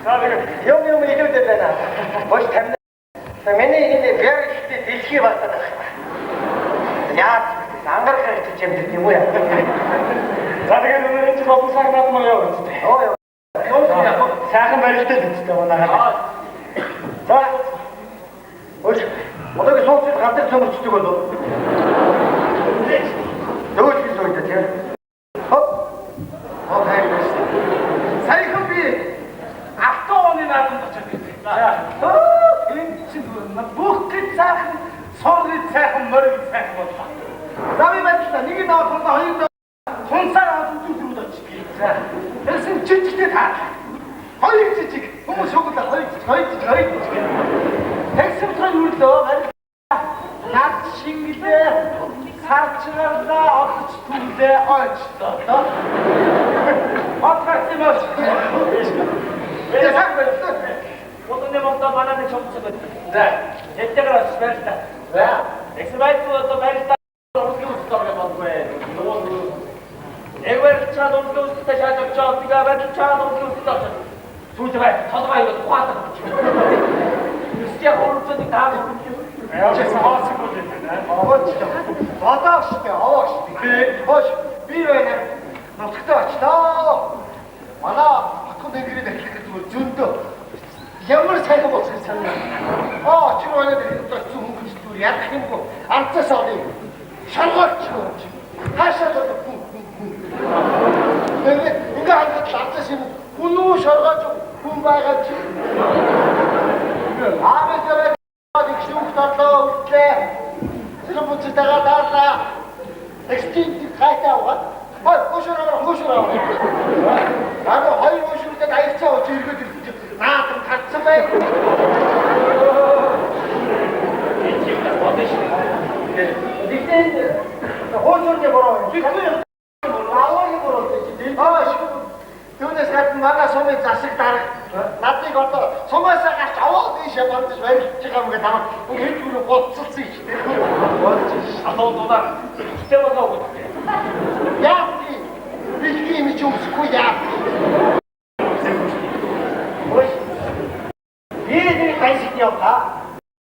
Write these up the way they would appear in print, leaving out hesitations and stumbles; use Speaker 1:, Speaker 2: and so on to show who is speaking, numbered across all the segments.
Speaker 1: Юм идүүдэд байна. Бош тамина. Миний энэ бэрхтээ дэлхий басаад байна. Яа, ангарах гэж юм юм уу яа.
Speaker 2: За тэгээд өнөөдөр энэ олон цаг наадмаар явах үстэй.
Speaker 1: Оо.
Speaker 2: Сайхан барилтад үстэй манайхаа. За.
Speaker 1: Бош. Одоогийн сууцд гадар цомчдөг болов. Дөөж би суудаг тийм. Хоп. Окей.
Speaker 2: Сайхан би автооны наадамд очиж байна. За. Энэ чинь бүх гэж сайхан, сорны сайхан, морины сайхан боллоо. За би мэдээ нэг нь авах хоёр хунсаар авах зүйлүүд очиж. За. Тэрсэн жижигтэй таа. Хоёр жижиг. Хүмүүс шоколад хоёр жижиг. Тэрсэн тэр юулөө над шингэлээ сарчгаалаа олж түлээ очтоо. Батгах юм уу? Ясаг байна. Одооний монтоо манайд чомцсон байна. За, хэвтэйгээр очиж байна. За, эксперт одоо байна. Урдлын үстэй болгүй. Эвэр чад урдлын үстэй шааж очоо. Тэгээ байтал чад урдлын үстэй очоо. Сүйдээ толгой юу тухаадаг. Үстэй хурцдаг таа. Яасан хаасах үү гэдэг.
Speaker 1: Бодоо штэ, аваа штэ. Бош, би байна. Нутагтаа очлоо. Манай батхан дэнгэрийн ахлах зөндөө. Ямар сайхан болсон санаа. Чи өнөөдөр энэ зүүн хүмүүс зүгээр ядах юмгүй. Арцаас авъя. Шаргаач. Хаашаа дөрөв. Ингээ хангад арцаас юм. Үнүү шаргаач хүн байгаа чи. Ааваа Шүүх татлаа үлээ. Сэрэмбүцтэйгээ даалаа. Экстинт хайтаа аваад. Гошороо. Хоёр гошортой аярцаа очиж иргэд ирчих. Наадам татсан бай. Дитэн гошорны бороо. Лаваагийн бороо. Түүнээс гадна манай сумын засаг дарга надыг одоо сумаасаа гарч аваад ийшээ бандж барилж байгаа юм гэдэг аа. Хэд түрүү гоцсон шүү дээ. Болж шатуу дуудаа. Ихтэй болоо гэдэг. Яа би бэлгийн юм ч өмсөхгүй яа. Ой. Биний тайсыг яваа.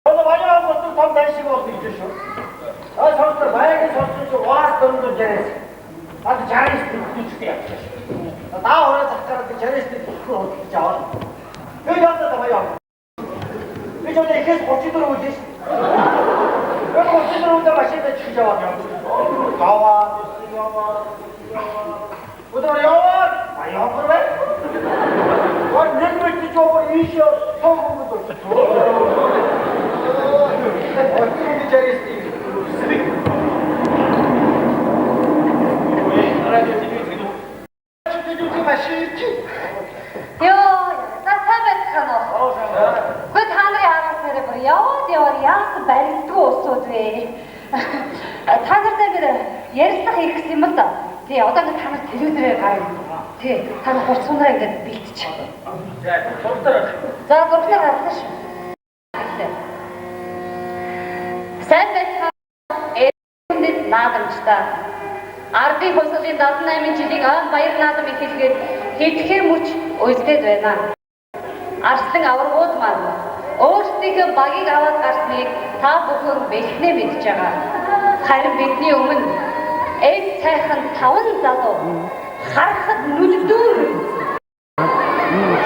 Speaker 1: Одоо баяраа болсон том тайсыг болж ирж шүү. Сонсоо баярын сонсож ваас дөрөнд järjest. Ад järjest үстэй явчих. Таа орой захаараад järjest ихгүй хөдөлж аваад. Би яадаг байгаа юм. Би ч өнөө ихээс 34 үлдээш. Би 34 үлдээ машинаа чиж аваад явсан. Гаваа. Өдөр яваад. Аяапар бай. Гол нэг мэт жоо ийшээ сонгонд болчих. Өдөр järjest үстэй.
Speaker 3: Гүй та нарын харахаараа бүр яваад яасан барилдгүй усууд вэ? Та нартай бид ярилцах хийх гэсэн юм л да. Тий, одоо ингэ та нар телевизээр гарна. Тий, та нар хурцгаараа ингэ бэлтчих. За, зурглаар гарсан шүү. Сайн байцгаа энд наадамжтай. Ардын хувьсгалын 78 жилийн он баяр наадам ихэлгээд хэдхэн мөч үйлдээд байна. Арслан аваргууд маань өөрсдийнхөө багийг аваад гарсныг та бүхэн бэлтнээ мэдж байгаа. Харин бидний өмнө эд сайхан 5 залуу харахад нүлдүүр.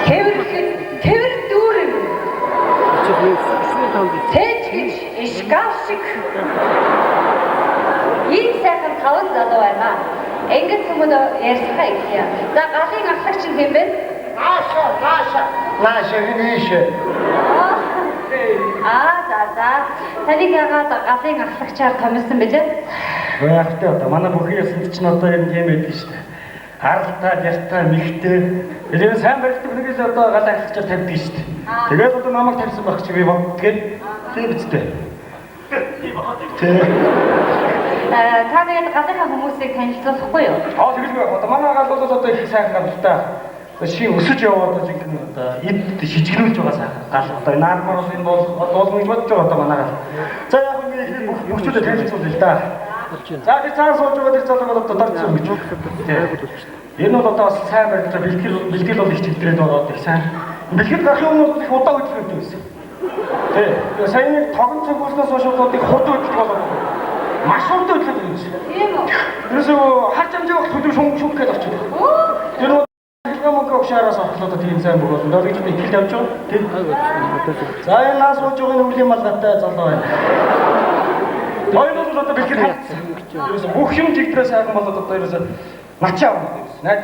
Speaker 3: Тэвэр дүүрэн. Тэж гэж ишгав шиг. Энэ сайхан 5 залуу байна. Ингээд хүмүүс ярьсхаа ихья. За галын ахлагч нь хэм бэ? Нааша
Speaker 1: винишээ.
Speaker 3: За. Таныг яагаад галын ахлагчаар томилсон бэлээ?
Speaker 2: Яахтай одоо манай бүхий ясанд чинь одоо юм байдаг шүү дээ. Харалтай, яртай, мэгтэй. Тэгээд сайн барилдаг нэгээс одоо галын ахлагчаар тавьдаг шүү дээ. Тэгээд одоо намайг тавьсан байх чи би боддгээд тийм үстэй.
Speaker 3: Та тэгээд галынхаа хүмүүсийг танилцуулахгүй юу?
Speaker 2: Тэгэлгүй. Одоо манай гал бол одоо их сайхан гал. Ши өсөж яваад одоо жинхэнэ одоо эд шижигнүүлж байгаа сайхан гал. Одоо наадмаар бол энэ бол гэж бодож байгаа одоо манай гал. За яг энэ мөхчүүдэд танилцуулъя л да. За би цаан сууж байгаа тэр залуу бол одоо дорцсон гэж. Энэ бол одоо бас сайн барилдаа бэлтгэл бол их чиглэлд ороод их сайн Бэлгэд гарахын өмнө их удаа хөдөлгөөд байсан. Тий. Сайн нэг тогон цогцлоос хойш их хурд хөдөлгөж болоо. Маш хурд хөдөлгөд байсан.
Speaker 3: Тийм үү?
Speaker 2: Ерөөсөө харж амжаах хөдөлгөж шүнх гэж очив. Тэр нь Ямаг огшаараас авахлаа тийм сайн бөгөөд дөрөж итгэл тавьж байгаа. Тийм. За энэ нас ууж байгаа үлийн малгайтай залуу байна. Хоёроо одоо бэлгэр хатсан. Ерөөсөө бүх юм жигтрээ сайхан болоод одоо ерөөсөө начаа авах гэсэн. Найд.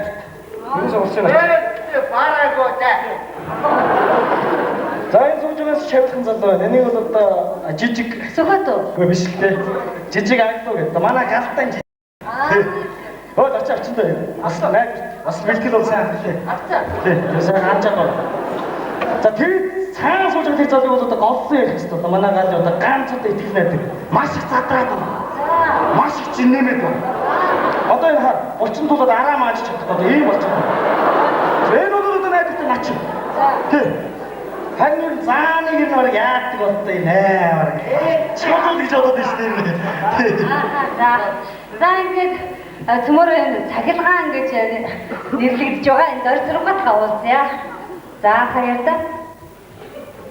Speaker 2: Ерөөсөө урсан начаа.
Speaker 1: Бараагүй таа.
Speaker 2: За энэ сууж байгаас шавьхан залуу байна. Энийг бол одоо жижиг
Speaker 3: Сухат уу?
Speaker 2: үгүй биш л дээ. Жижиг айлтуу гэдэг. Манай галтан жижиг. Хөөе очиж авчинтай. Асла найд. Бас бэлтгэл бол сайн хэлээ.
Speaker 3: Авцаа.
Speaker 2: Тийм, сайн харж байгаа. За тэр цаана сууж байгаа залуу бол одоо голсон ярих хэвээр. Манай гал одоо ганц удаа итгэл найдаг. Маш их задраад байна. Маш их чиннэмэд байна. Одоо энэ хаа 30 тулаад араа мааж чадах одоо ийм болчихсон. Энэ бол одоо найдтай нач. Тийм. Харин зааны юм нэг яадаг болтой юм аа. Чимэл гэж бодоод байна шүү дээ.
Speaker 3: За ингээд Tomorrow энэ цахилгаан гэж нэрлэгдэж байгаа энэ дор зургад хавуулъя. За хаяада.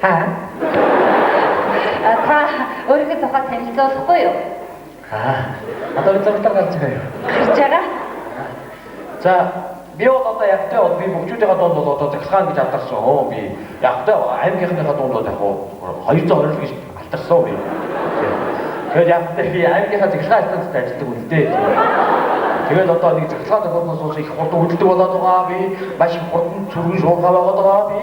Speaker 3: Та өөрийнхөө тухай танилцуулахгүй юу?
Speaker 2: Одоо зөвхөн гарч байгаа юу?
Speaker 3: Гарч байгаа.
Speaker 4: За би одоо ягтай бол би бүгдүүдийнхээ дунд бол одоо захилгаан гэж алдарсан. Би ягтай аймгийнхныхаа дунд бол яг 220 гэж алдарсан би. Тэгээд ягтай би аймгийнхаа захилгаан станцад ажилладаг үлдээ. Тэгээд одоо нэг захилгаан тохиолдсоос их хурд үлддэг болоод байгаа би. Маш их хурдан зүрхэн шуурхаа байгаад байгаа би.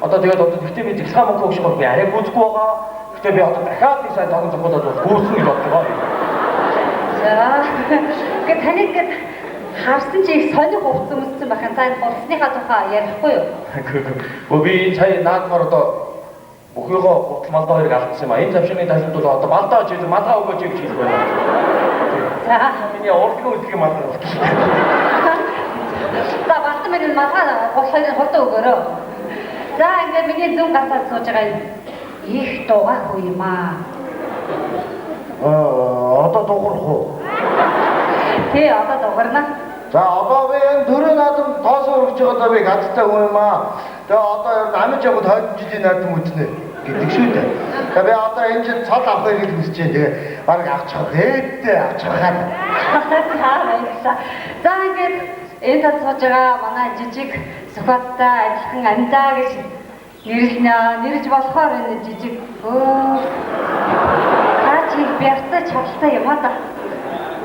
Speaker 4: Одоо тэгээд одоо гэхдээ би захилгаан мөнгө өгч байгаа би арай гүйцэхгүй байгаа. Гэхдээ би одоо дахиад нэг сайн тогон зохиолоод бол гүйцэн гэж бодож байгаа би.
Speaker 3: За ингээд таныг харсан чи их сонир хувцсан өмссөн бахан та энэ хувцсныхаа тухай ярихгүй юу?
Speaker 4: Би сая наадмаар одоо өхөөгөө гутал малдаа хоёрыг алдсан юм а. Энэ завшигны ташид бол одоо малдаа гэж малгай өгөөч гэж хэлэх байна.
Speaker 3: За
Speaker 4: миний урдгийн үлдэх юм аа.
Speaker 3: За балтан минь малгай голхойд хурдан өгөөрөө. За ингээд миний зүүн гацаад сууж байгаа их дуугаа хүү юм аа.
Speaker 1: Одоо дуурах уу?
Speaker 3: Тий, одоо дуурна.
Speaker 1: За одоо би энэ дөрөв наадам тоосоо өргөж байгаадаа би гадтай хүн юм аа. Тэгээ одоо ер нь амиж явахад хойд жилийн наадам үзнэ гэдэг шүү дээ. Тэгээ би одоо энэ жил цол авахыг хүсэж байна. Тэгээ баг авчих хээдтэй авчих хаад.
Speaker 3: За баярлалаа. За ингээд энэ тал сууж байгаа манай жижиг Сухаттай адилхан амдаа гэж нэрлэж болохоор энэ жижиг чи бяртай чадaltaй юм аа да.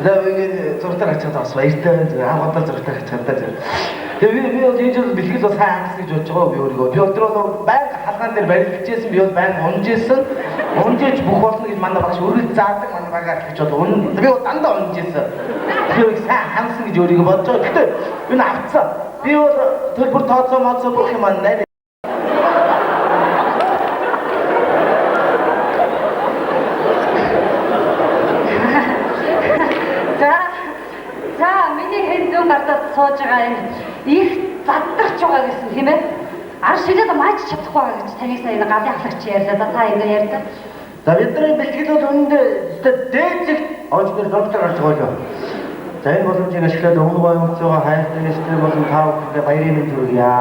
Speaker 1: За ингээд зуртар ачаад бас баяртай анхудаа зуртар ачаад та. Тэгээ би бол энэ жил бэлтгэл бас сайн хангас гэж бодож байгаа би өөрийгөө. Би өдрөө байнга халгаан дээр барилжсэн би бол байнга унжсэн. Унжиж бүх болно гэж манай багш өргөж заадаг манай багаар гэж бол би бол дандаа унжсэн. Тэр сайн хангасан гэж өөрийгөө бодож байгаа. Гэтэ энэ авцсан. Би бол төлбөр тооцоо бүх юм аа.
Speaker 3: Сууж байгаа юм их заддарч байгаа гэсэн тийм ээ. Ар шигээд мааж чадахгүй байгаа гэж таны сая галын ахлагч ярьлаа да та ингэ ярьдаа.
Speaker 1: За бидний бэлтгэл бол үүндээ дээд онцгой доктор гарч байгаа юм. За энэ боломжийг ашиглаад өмнө боомцоогоо хайртай нэстэй болон тав бүхэнд баярын мэнд хүргье.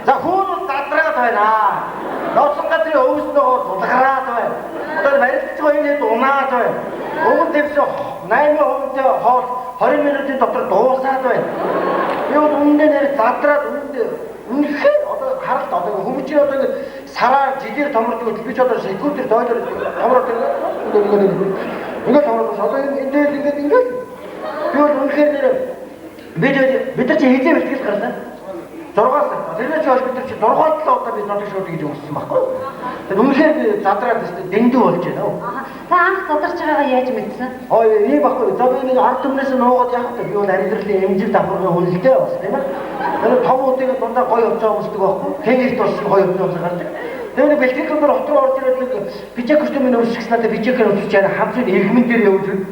Speaker 1: За хүн задраад байна. Ноцсон газрын өвснөөр дулгараад байна. Одоо барилгч хоёрын хэд унаад байна. Өвөн дэвсэн 8%-тэй хоол 20 минутын дотор дуусаад байна. Би бол үнэндээ нэр задраад үнэхээр одоо харалт одоо хүмүүжийн одоо ингэ сараар жилээр томордог би ч одоо секундээр дойлоор томордог ингээд томордог одоо энэ дээр ингээд би бол үнэхээр нэр бид нар чи хизээ бэлтгэл гарлаа. 6-аас тэрнээ ч бол бид нар чи 6-аас л одоо бид нотог шууд гэж өгсөн байхгүй. Тэгэхээр үнэхээр би задраад дэндүү болж байна.
Speaker 3: Та анх задарч байгаагаа яаж мэдсэн?
Speaker 1: Ой, ийм байхгүй. За би нэг ард түмнээс нуугаад яах вэ? Би бол амьдралын эмзэг давхаргын хүнэлтэй бас тийм ээ. Энэ том удыг дундаа гоё явцаа өмсдөг байхгүй. Тэнгэрт болсон гоё явцаа гардаг. Тэгээ бэлтгэл дээр хотроо орж ирээд нэг бичээ костюмын өсгсөн надад бичээгээр өсөж яана хамсны иргэмэн дээр явж байна.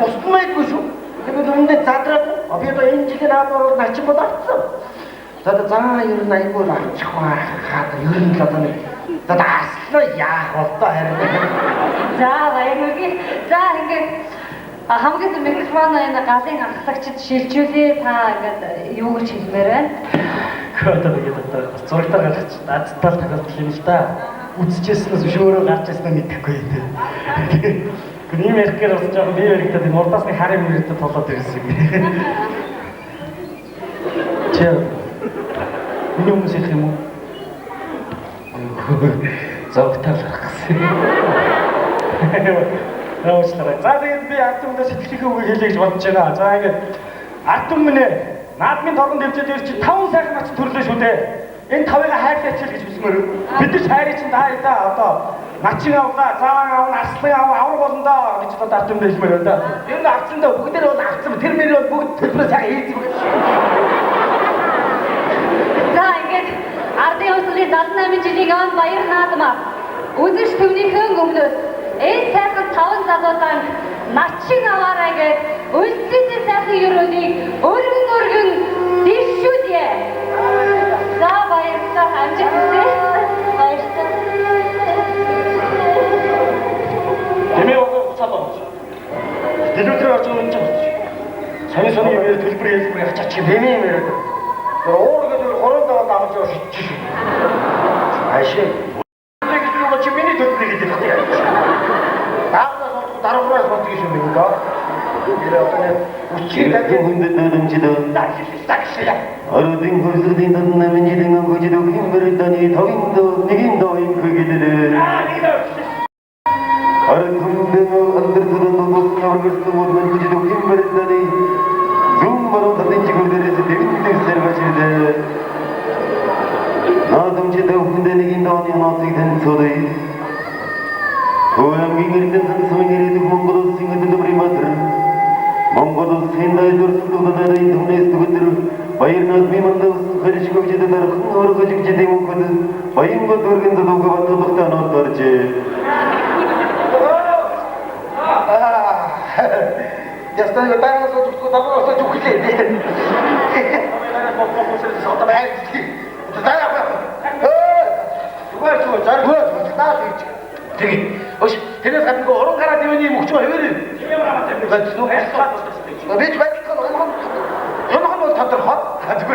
Speaker 1: Устмайгүй шүү. Тэгээд үүндээ задраад би одоо энэ жилийн наадмаар начин бодоцсон. За ер нь айгүй авчих хаад ер нь л одоо нэг аслаа яах болтой харин.
Speaker 3: За баярлалаа. За ингээд хамгийн микрофон энэ галын ахлагчид шилжүүлээ та ингээд юу гэж хэлмээр байна?
Speaker 4: одоо тэгээд одоо зурагтаар гаргаж дадтал тохиолдол юм л да. Үзчихснээс биш өөрөө гарч ирсэн нь мэдэхгүй дээ. Гүн ийм ярих гэж бас жоохон бие баригдаад энэ урдаас нэг харин мөрөдө толоод ирсэн юм. Чи миний хүмүүс ярих юм уу? Зурагтаар гаргасан. Наачлаа. За тэгээд би ард түмнээ сэтгэлийнхээ үгийг хэлье гэж бодож байгаа. За ингээд ард түмэн минь наадмын торгонд дэвжээд ирж 5 сайхан ач төрлөө шүү дээ. Энэ 5-ыг хайрлаач л гэж хүсмээр. Бид нар хайрыг чинь та одоо начин авлаа, цааван авна, арслан авна, авраг болно доо гэж одоо ард түмэн хэлмээр байна да. Ер нь авцсан доо бүгдээр бол авцсан. Тэр мөр бол бүгд төлбөрөө сайхан хийцэг.
Speaker 3: За ингээд ардын өслийн 78 жилийн он баяр наадмаа үзэж төвнийхэн өмнөөс энэ сайхан 5 залуудан начин аваарай гэж үлцээтэй сайхан өрөөнийг өргөн дишүүдье. За баярлалаа амжилттай. Баярлалаа.
Speaker 4: Тэмээ өгөх цаад болж. Дэлгүүрээр орж байгаа юм чинь. Сони юмээр төлбөр хэлбэр ячаач юм ээ мээр. Тэр уур гэдэг хорон даваад амж явж шидчих. Ашиг. Нэг л юм чи миний төлбөр гэдэг юм. Таавал дараагаар бодчих юм байна да. Тэр одоо үчирэг хүндэд нэмчихэд такшия. Ордын хөрсөдийн намын жирэн гожид химбэрданы тавинд нэгэн доин хөгөдөл. Ордын андэрдэн бос явгэрсэн модын гожид химбэрданы зумбар татын чигүрдэрээс дэвиндэг сэрвачэд. 나동지 대우군대 내긴 다운이 나왔기 된 소리 고양이 그리던 산소민이래도 몽고도 싱어들도 브리마들 몽고도 센다이 dor수도 나다이 동네에서 그들 바이르나 미만도 가리시고 지다다 흥어로 가지고 지대 먹거든 바인거 돌긴도 도가 받도록 다 넣었더지 Ya está, yo estaba en su cuchillo. 되게 어시 대략 같은 거 얼음 갈아 대면이 목조 해외를 김영을 하면 됩니다. 너 매주 많이 건 얼마 한번 더 들어? 가지고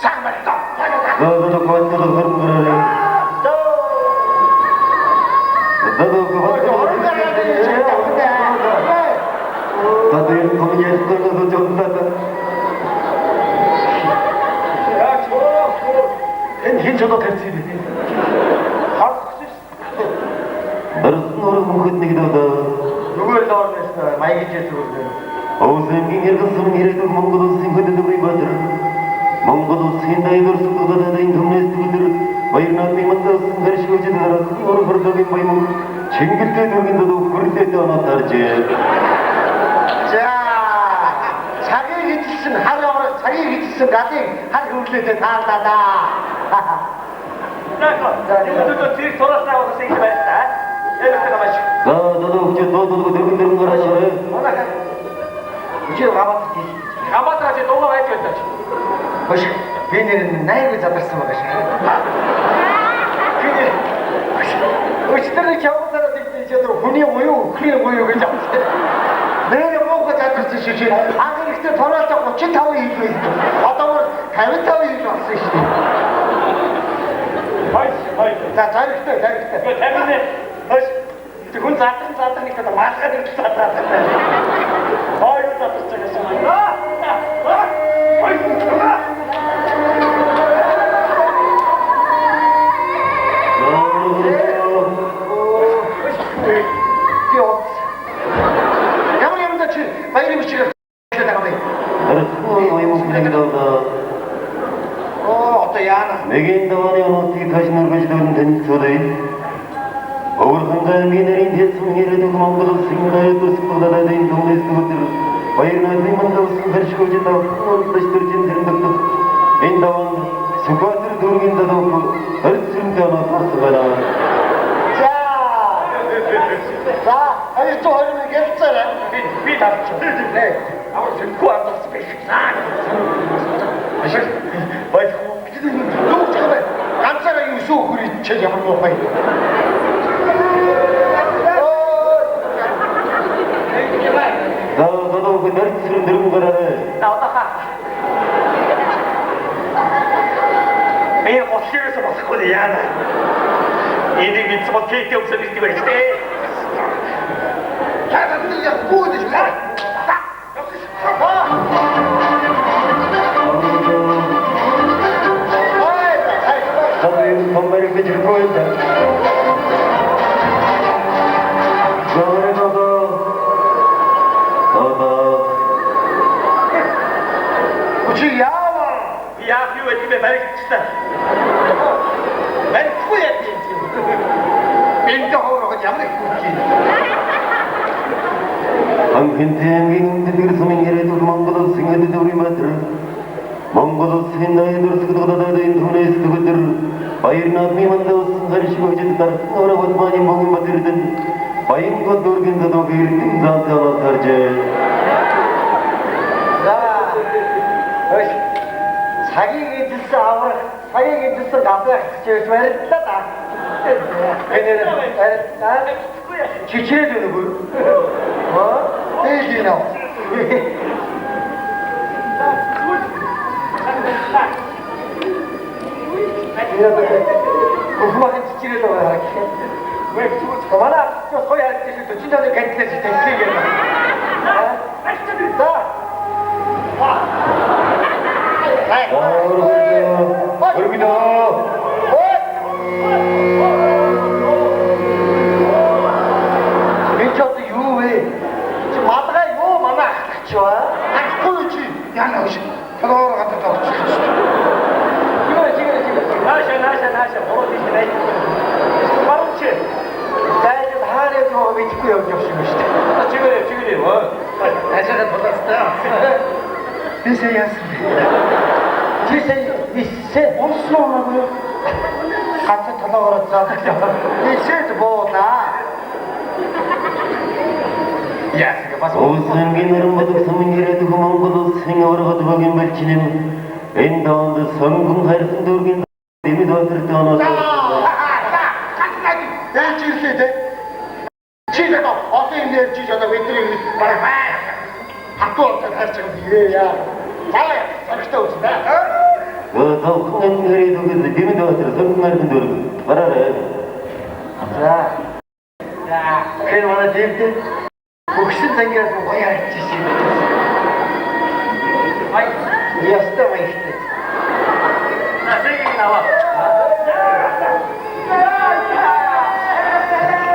Speaker 4: 쌍말다. 너도 그것도 그런 거래. 너도 그것도 얼음 갈아 대면이 재밌다 근데. 다들 거기에 걸어서 좀 나다. 힌쳐도 될 수 있네. 너는 무슨 얘기도 누굴 나오겠어? 마이크 제스로. 어생긴 일도 이래도 몽고도 생각도 우리 받들. 몽고도 생다이도 수도 다다 인터넷 두들. 바이르나미 만다 생각시고 지다라. 그거를 버더긴 바이모. 챙길 때 들긴데도 그럴 때도 하나 다르지. 자, 자기 위치는 하려고 자기 위치는 가지 한 그럴 때 다 한다다. 자, 이것도 뒤에 돌아싸고 생각했다. 여기서 마시고. 너도 그저 너도 들은 거라 그래. 그저 가봤다. 지 너가 왜 줬다. 뭐시? 걔네는 나이를 잡았어 먹으시. 근데 어시들은 겨우다라도 이제도 분이 모유 그래 모유 그죠? 내가 먹고 잡았어 시시. 아니 그때 돌아왔다고 치타고 이거. 어떤 가면 타고 이거 왔어. 자, 잘 기대. 그 재밌네. 그건 사탕이니까 마스카를 사탕. 어이구, 저거 어이구, 내겐 다원이 어떻게 가시는 것이 된 소리 어울한가에 미네린 대성이를 두고 몽고도 생각에 또 스포다다 된 동네 스포들 바이르나이 만다고 생각하시고 지다 흥원 다시 들진 되는 것도 인 다원 수고하들 돌긴다도 얼순가 나타스가라 자 아니 또 얼른 겠잖아 비다 네 아무 듣고 안 떴어 아시 바이고 너무 잠깐만 깜짝아 유수 우리 저기 한번 봐요 너도 그 머리처럼 늙은 거라네
Speaker 2: Би готлоос болохгүй яана. Энийг бид цог кейтэй өсөж ирдэг байж тээ.
Speaker 1: 자기들이 구워주지 마.
Speaker 5: 정말 이렇게 즐거웠다.
Speaker 1: 그치 야와.
Speaker 2: 야, 그 왜 집에 말 진짜.
Speaker 1: 말 구워야지. 민정으로 그냥 구우지.
Speaker 5: Ang hinteng digir sumingere tu manggodo singade duri matr manggodo sinai dur sugada da indune sugadir bayirna mi mando sangarish gojit tar ora wadmani mogi madirden bayin ko durgin da dogir tinzam jala tarje
Speaker 1: 자, 자기가 짓어 아무나 자기가 짓어 가서 저 말했다. 얘네는 지켜야 되는 거. 어? 내기나. 궁금하게 지키려고 이렇게. 왜 그만아? 저 소리 할 때, 진짜로 괜찮지? 되게.
Speaker 5: 얼비다
Speaker 1: 괜찮다 유왜 지금 마다가 요 마마 좋아? 아 그렇지 야 나오시 하나 갔다 또 지금
Speaker 2: 나샤 뭐로 되시네. 바로치.
Speaker 1: 자 이제 하래도 왜 듣고 여기 오시면
Speaker 2: 지금 뭐.
Speaker 1: 나샤가 돌았어요 미세였습니다 미세 무슨 오라고요? 같이 돌아오랬어 미세도 뭐다 야 이거 봐서
Speaker 5: 오승긴 얼음바둑 서민이래 두고 manggodo 생어라 가두박인 발치는 엔다운드 성공하였던 durgin 데미도 들떠나
Speaker 1: 내일 지을 때 지자도 어떻게 내일 지자도 왜 들이 말해 학교 어떤 할 지금 이래야 잘해 잘했다 오신다
Speaker 5: 더 흥한 거리도 그 데미도 들어 성공하였던 durgin 말하래
Speaker 1: 자 그래 오늘 내일 때 목숨 생겨서 뭐야 할지 이었을 와 있을 때
Speaker 2: 나 생각이 나와.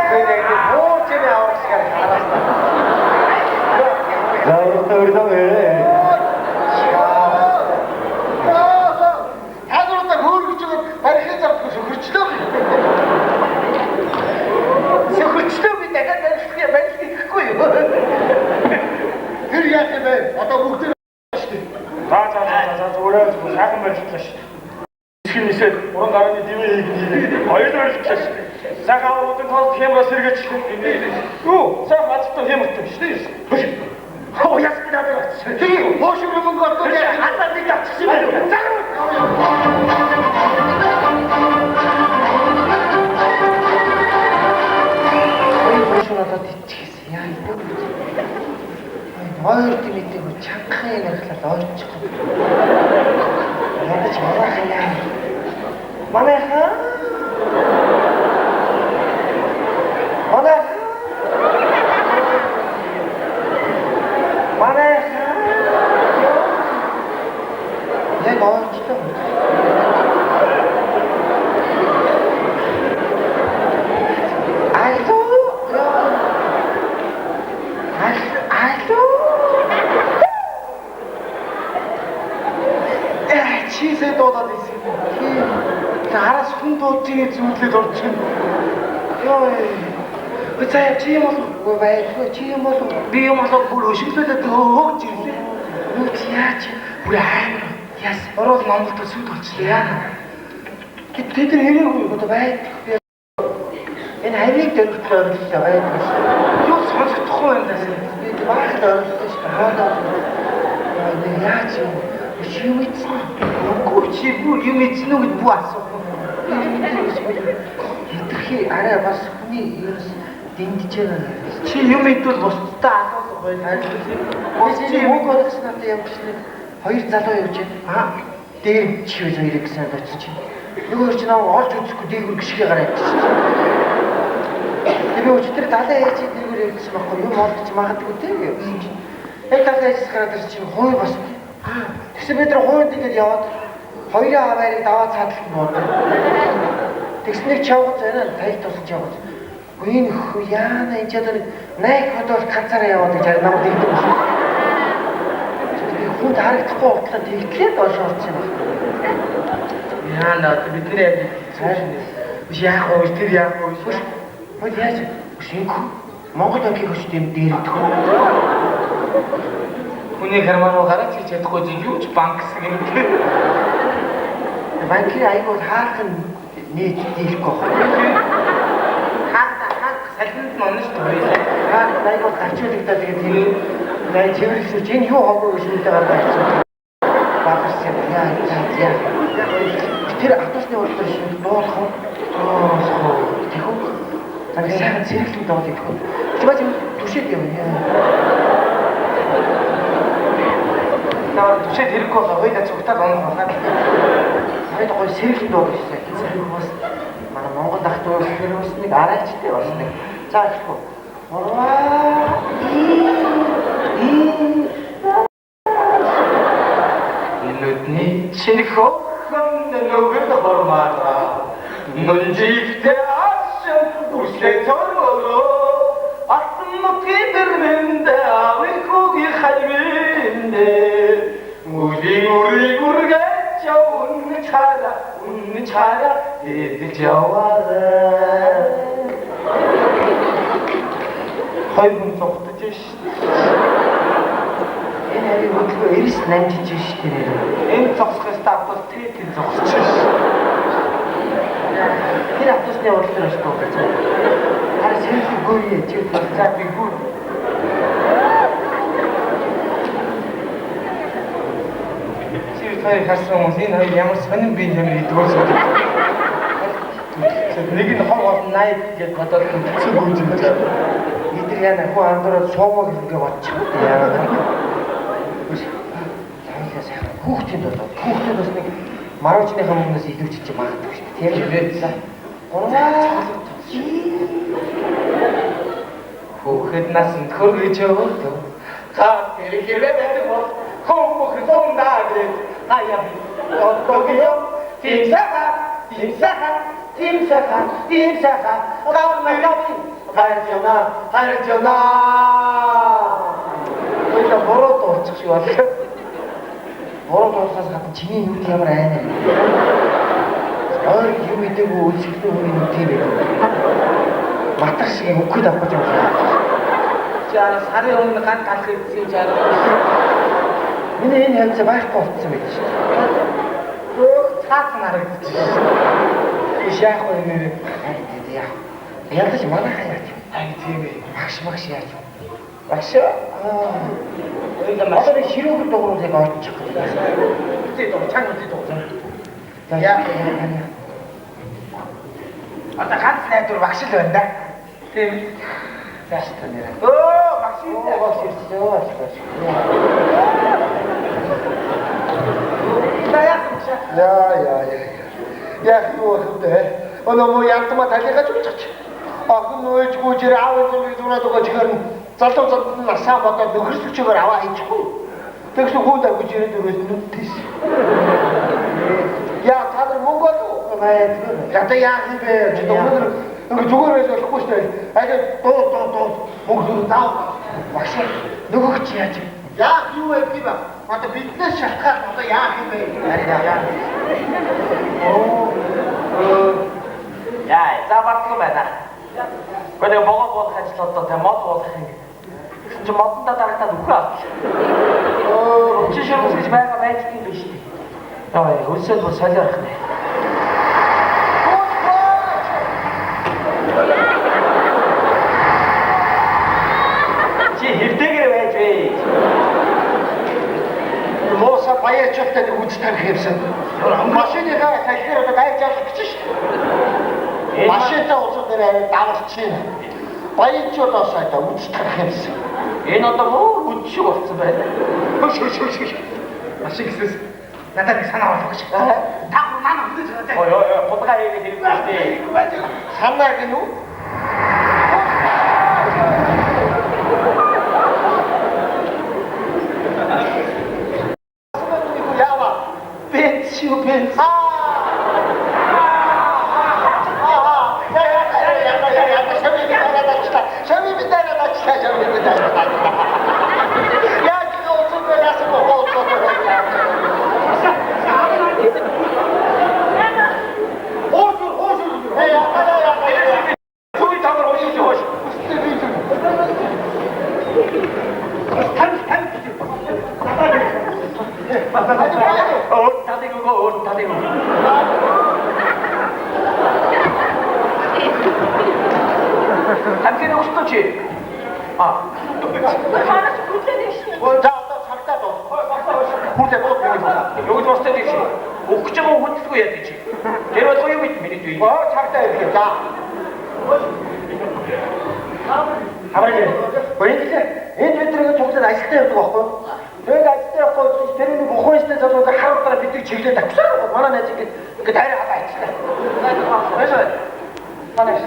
Speaker 1: 근데 이제 모쯤에 아홉 시간 알았어
Speaker 5: 자 이렇다 우리도 왜
Speaker 1: 다 들었다 그걸 그쪽은 말이 해잡고서 그렇지도 그렇지도 내가 그게 말이 크고요 그래야 되면 어떤 목들
Speaker 2: 자, 오래가지고 작은 말 진짜. 지금 이제 오른 나름이 니네 어이들 진짜. 자가 어떤 거 테마로 쓰게 치고. 요, 자 아직도 해먹던 시대. 보시. 오야스키다 내가.
Speaker 1: 저기 보시는 분 것도 이제 안다니까 치시면 보시나다 뒤치겠어 야 이거 너희 때문에 때문에 착하게 내가 너희 좀 나한테 전화 그냥 만나하 내 너희 진짜 치세도 다 됐어. 알아 손도 뛰게 줄게 돌지. 어차피 치면서 왜 치면서 미용해서 물 의심스레 더 지지. 무지하지. 우리 아이는 야스 벌어서 마음부터 술도 치야. 걔들 해려고 이것도 왜? 얘는 아이들 때문에 그러는데 왜? 요 선수 통한다. 이게 막 나를 시켜 하다. 근데 야지. 유미치는 꽃이고 유미치는 뭐 왔어? 어떻게 알아봤어? 흔히 딘디체는 지 유미 또 멋있다. 멋지 뭐 거기서 나한테 역시 хоёр залуу явж байна. Дээр чивээс хоёрыг сайн очиж байна. Нөгөө ч нэг олж үзэхгүй дээгүр гიშгэ гараад чинь. Тэгээ өчтөр далайн ээж дээгүр явчихсан байхгүй юм олдож магадгүй тийм. Яг далайн ээж гараад ирсэн чинь хой бас. Тэгсэн бид нар хойд ингээд яваад хоёрын аваарыг даваад цаадалт нуудаг. Тэгснээр чавгад зараа тайлт тусаж яваад. Гүн хөө яана энэ ч одоо найк хотоор ганцаараа яваад гэж яг намайг дийдэг юм. Хүн харагдахгүй утлаа тэгтлээ доош орсон юм. Яана бидний яг цааш яах вэ тэр яах вэ? Хөөе яаж шинг Монгол банкын хөч тийм дээрдэх үү?
Speaker 2: Хүний хармаа руу гараад хийж чадахгүй чинь юу ч банк гэсэн юм.
Speaker 1: Банкны айгуу хаахан нийт дийлэхгүй байна.
Speaker 2: Хаад салхинд номж төрөө.
Speaker 1: Айгуу гарчуулагдаа тэгээд тийм най чивэрсэн чинь юу хоогүй шүлдэ гараад ирсэн. Бадарсан яа. Тэр автобусны урд шиг доолох уу? Тэхүү. Тэгээд сайхан цэглэн доол идэх үү? Чимээ түшээд явна.
Speaker 2: Наа түшээд хэрэггүй болоо хоёул зүгтаад онох байна.
Speaker 1: Хайд гоё цэглэн доол гэсэн. Цэглэн бас манай Монгол ах トゥ хүмүүс нэг арайчтай бас нэг. За ихгүй.
Speaker 2: Илүүдний шинэх хон нөгөөд хормаара. Нүнжигтэй ашиг үслээ цоролоо. Алтан нутгийн дэрмэндэ авихугийн хальвэндэ. Мулиг үргэж унны чара эдэж яваарай. Хоёр хүн зогтож шээ.
Speaker 1: Энэ хөдөлгөөн эрс намжиж шээ тэр.
Speaker 2: Энэ зогсохоос тавтал тэр зогсож шээ.
Speaker 1: Тэр автобусны урд дээр шүү дээ. Харин сэрхүүгүй чи тусгай биггүй.
Speaker 2: Хоёр харсан хүмүүс энэ хоёр ямар сонин бие юм идвэрс. Нэг нь хог бол 80 гэж бодоод хэцүү гүйж юм байна.
Speaker 1: Эдгээр яна хуу андуураад суумаг ингээ бодчих. Яагаад гэвэл хүүхдүүд болоод хүүхдүүд бас нэг маргаочныхаа өмнөөс илүүчиж магадгүй шүү дээ. Тийм үү?
Speaker 2: Хүүхэд нас нь хөргөж яваад хаа хэрэг байдаг бол хөөмөх зондаа гэж аяа отогё тимсаха гаамнагаби хайржана энэ бороо тоочих шиг байна. Бороо тоохоос гадна чиний нүд ямар айна. Өөр юм идэггүй үлсэлтэй хүний нүд тийм ээ. Матар шиг өгөхөд авах гэж байна. Чаа сарын өмнө ганц галах гэсэн чаа.
Speaker 1: Миний энэ хэмжээ байхгүй болцсон байх шүү.
Speaker 2: Цаасан харагдчих.
Speaker 1: Ишаах уу нэр. Яа. Ядаж манай хаяач.
Speaker 2: Ай тийм ээ.
Speaker 1: Багш яаж. Багш. Одоо ширүүг дугуурлыг орчих.
Speaker 2: Үгүй доо чанга үгүй доо.
Speaker 1: Яа.
Speaker 2: Одоо ганц найдвар багш л байна да. Тийм.
Speaker 1: Яаш та нэрээ.
Speaker 2: Багш
Speaker 1: ирсэн.
Speaker 5: Яг юу вэ? Өнөө янтма талигаа зүгч. Охин нөөж гүйжээр аав эзэмийг дураад байгаа чихэр залуу залуу насаа бодоод нөхөрсөлчөөр аваа хийчихгүй. Тэгс хүүд авч ирээд өрөөс нүд тийш. Яа та нар Монгол уу? Ята яах юм бэ? Чи өнөөдөр зүгээр байж болохгүй шүү дээ. Ажид дуу мөнгө таа.
Speaker 1: Багш нөгөөч яаж.
Speaker 5: Яах юу вэ би ба? Одоо биднээс шалтгаан одоо яах юм бэ?
Speaker 1: Яа.
Speaker 4: Яа, за батлаа байна. Гэхдээ богоо болох ажил одоо тэ мод болох юм. Тэгсэн чинь модонда дарагтаад үгүй авчих. Чи ширмэс гэж байгаа байж тийм биш үү? Яа, өсөл бол солиорох нэ. Чи хэвдэгэр байж вэ?
Speaker 5: Лоса баярчтай нэг үж тарих юмсан. Машиныхаа талхаар одоо гайж авах гэж шүү. Машинтай уцууд нэрээ давалчих. Баярчудаас одоо үж тарих юмсан.
Speaker 4: Энэ одоо муу үд шиг болсон байна.
Speaker 5: Хөш.
Speaker 2: Машин гэсээс надад нэг санаа орлоо гэж. Та манай өндөөж байгаа.
Speaker 4: Худалдаа хийгээд хэрэггүй шүү дээ.
Speaker 1: Санаа гэнэ үү? Яава. Бенчиу бенч.
Speaker 4: Хамхин өгсөн чи. Хүрдээ бод юм. Юу ч бастай тийш. Өгч байгаа хүндлгүй яа тийш. Тэр бол гоё юм миний дүй.
Speaker 1: Цагтаа ирэх. За. Хамаагүй. Боёлээ. Энд өдрөө цуглаад ажилтаа явдаг байхгүй. Тэгээд ажилтаа явахгүй тэр нэг ухаанчтай залууг харуултаа бидний чиглээд тавьсан. Манай найз ингээд арай хатаа ичлээ. Баярлалаа. Танаас.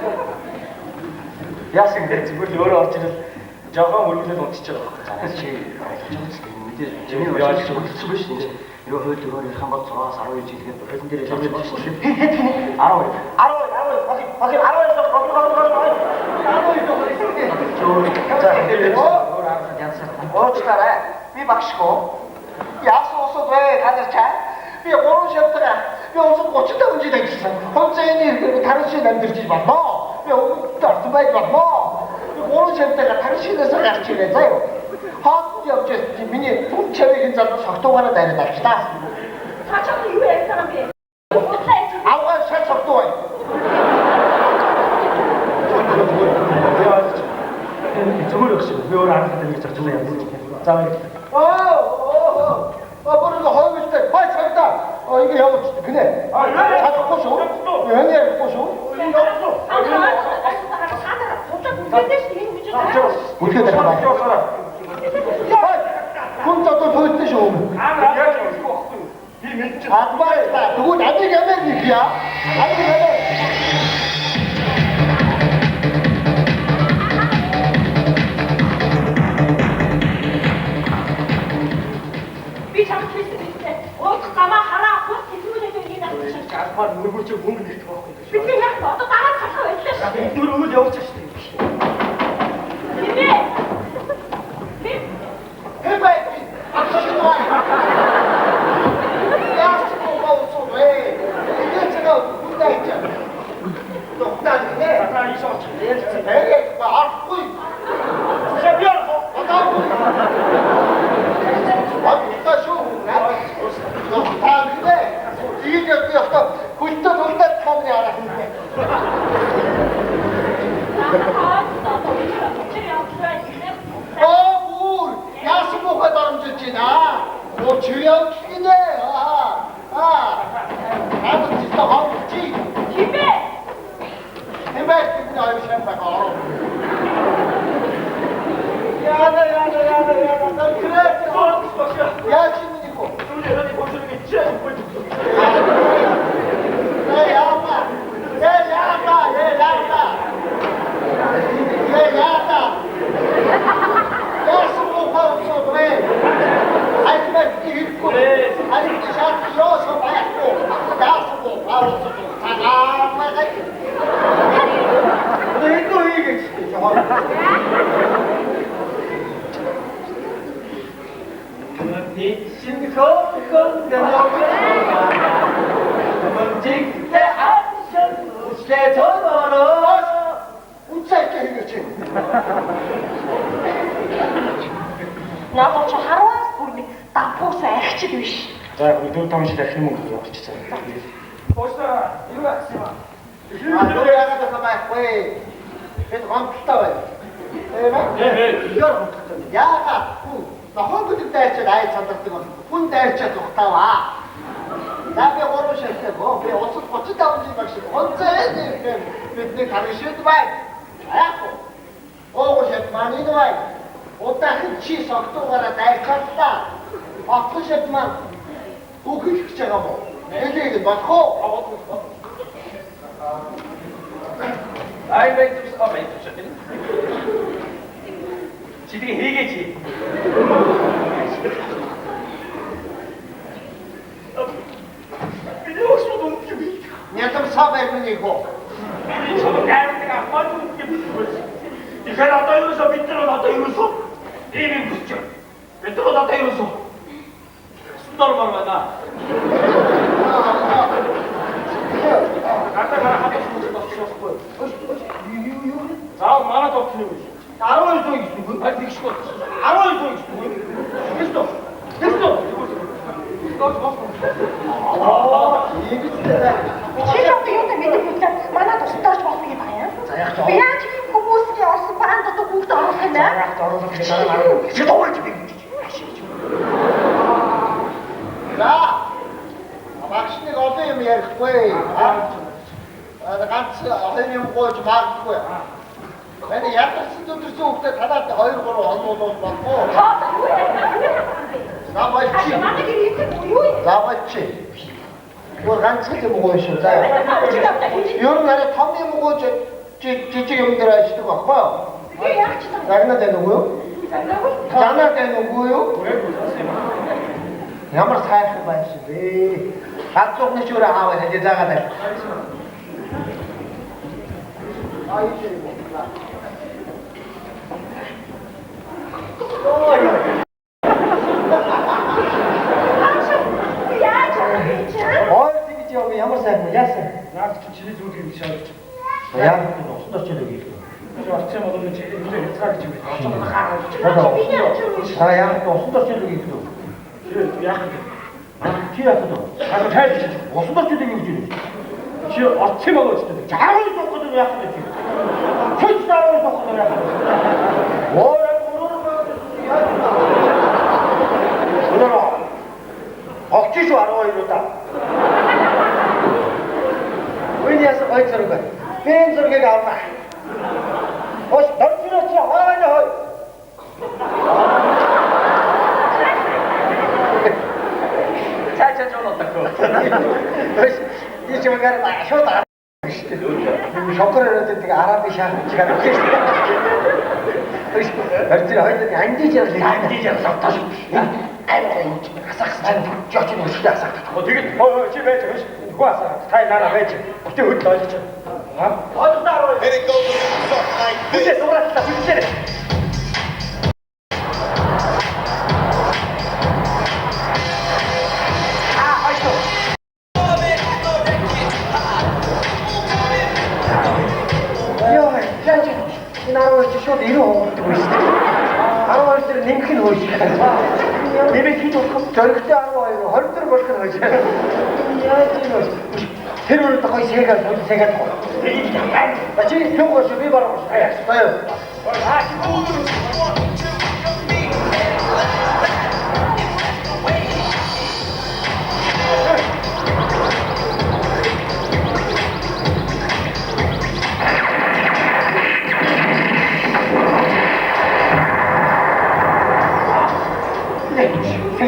Speaker 4: Яасан гэж зүгээр л өөрөө орж ирэл жоохон өргөлөд унтчих жоо. Занаас чи мэдээ жимийн яаж үлдсэн биш үү? Юу хөөд өөр ярих юм бол 6-аас 12 жилгээд бүхэн дээр явж байгаа шүү дээ.
Speaker 1: 12. Оочлаарай. Би багшгүй. Яасан усод вэ? Танаас чаа. Би 3 шавтараа. Би усод 35 жил ажилласан. Хонцооны таран шиг амьдэрч байна. Би өвдөлт орсон байж байна. Би 3 шавтараа таран шигээс гарч ирээ заяа. Хот явж байсан. Миний түн чавийн залуу согтуугаараа дайраад авчлаа.
Speaker 6: Цаачаа юу яриад байгаа юм бэ?
Speaker 1: Авгаа шал согтуу бай.
Speaker 2: Зүгээр өгч. Би өөр арга хэмжээ гэж очсон юм. За баяр.
Speaker 1: Бабурга хойволтой. Бай цагтаа. Ингэ явууч гинэ. Чадахгүй шүү. Яна ярихгүй шүү. Үлдээд байгаа. Хүн одоо тойлтой шүү.
Speaker 2: Яаж явах вэ? Би мэдчих.
Speaker 1: Адвайта. Тэгвэл амиг амиг хийя. Амиг амиг.
Speaker 6: Би чамд хэлсэн. Уух замаа хараа хот хэлүүлээд ирээд авчих.
Speaker 2: Галбаар нүргүүч мөнгө нэгтгэх байхгүй.
Speaker 6: Бид яг одоо дараа цахаа байлаа шүү.
Speaker 2: Энэ дөр өгөл явуулж шүү дээ.
Speaker 6: Бибэ.
Speaker 1: Хэвэй. Ахшигвай. Яаш коусон вэ? Ихэцээ үндайч. Доктаанэ.
Speaker 2: Та ишооч.
Speaker 1: Эрэг бааргүй.
Speaker 2: Шабьяр.
Speaker 1: Авта шүү. Доктаанэ. Ийгээд би авта хүнтэй дундад хамны арах юм. Бүр яасан мохоо дарамжиж байна. Оо чиряв гинэ. Наад чи тахав чи.
Speaker 6: Бибэ.
Speaker 1: Хэмээх гэдэг нь аюул шампаа гоо. Яна. Крэк. Яаж юм бэ?
Speaker 2: Түүний бодлого чи болж
Speaker 6: Надад ч хараас бүр нэг давхуус архичд биш.
Speaker 2: За 4-5 жил ахин мөнгө явуулчихсан. Босноо юу яасан юм?
Speaker 1: Это вам вставай. Яагаад нохоо гэдэг дайчаад ай цадардаг бол хүн дайчаад ухтааваа. Нааби гурван шилдэг гоо би усад 35 жил багш онцоо бидний таршид бай. Яг оо шат маний бай. Удаахан чи согтуугаараа дайцаалаа. Отлон шат маань үхэх гэж байгаа мó. Нэлээд болохоо.
Speaker 4: Ай байтус авайтус гэдэг. Чидгээ хийгээч.
Speaker 1: Нятам сабай миний хоо.
Speaker 2: Тэгэхээр одоо юусоо бид нар одоо юусоо ийм хүсэж байна. Бид нар одоо юусоо сундор байна. Заа манай тогтсон юм.
Speaker 1: 12 сая гэсэн үг.
Speaker 2: Аль тэгш гоо.
Speaker 1: 12 сая гэсэн үг. Тэстөө. Тэстөө.
Speaker 6: Чи яг юу гэдэг мэдэхгүй манай тусдаарч болох юм байна.
Speaker 1: За яг
Speaker 6: Би яаж ийм хүмүүсийн орсон баанд одоо бүгд орох юм бэ?
Speaker 1: яг дөрөв гэж дараа. Чи дуулж би. За. Багшныг олон юм ярихгүй. Ганц хоёр юм гооч магадгүй. Манай ядарсан өдөрсөн хүүхдэд талаад 2-3 хоног бол болохгүй. За болчих.
Speaker 6: Манай гэр ийм юу юм?
Speaker 1: За болчих. Гол ганц юм гоош шүү. За. Ер нь арай том юм гооч жижиг юм дээр ажилладаг байхгүй юу?
Speaker 6: Би яаж ч юм.
Speaker 1: Загнаад байна уу? Загнаад байна уу? Ямар сайхан байна шүү дээ. Хацууны шүүрэ хааваа хэлээ заагаад байна. Ой, тэгж яв ямар сайхан яасан.
Speaker 2: Наад чи чиний зүг юм шиг.
Speaker 1: Яг нь уснаар ч нэг юм.
Speaker 2: Орчин бол энэ нэлээд хязгаар гэж юм.
Speaker 1: А яг нь уснаар ч нэг юм.
Speaker 2: Яг нь
Speaker 1: Чи яах вэ?
Speaker 2: аа тайлж
Speaker 1: Уснаар ч нэг юм чинь.
Speaker 2: чи орчин байгаа ч гэдэг.
Speaker 1: Жаагүй суугаад яах вэ? Чи жаагүй суугаад яах вэ? Оо Огчиш 12 удаа. Үнийг гой зэрэг байна. Бэн зэрэгийг авна. Ос дөрвөн чи хаагаа хой.
Speaker 4: Цаачаа жонотоо.
Speaker 1: Ос ий чимгээр шууд аа. Шокороо гэдэг араби шахах чигээр. Ос арчи хойд андиж ярлаа. Таш. Аймаа юм. Асахсан жооч нь өшөө асахдаг.
Speaker 2: Тэгээд чи байж биш. Үгүй асаа. Тай нара байж. Өтөө хөдөл ойлгож байна.
Speaker 1: Ha? Ойлголоо.
Speaker 7: And it goes a little something like this.
Speaker 1: Үгүй сууралтай бүлчээрэй. шууд 90 хоогддог байсан. 12 дээр нэмэх нь хөөж. Нэмэх хийж болох зоригтой 12, 24 болох нь хөөж. Яаж юм бэ? Тэр үрд гоё сэгээд сэгээд. Чи юугаар би барах вэ?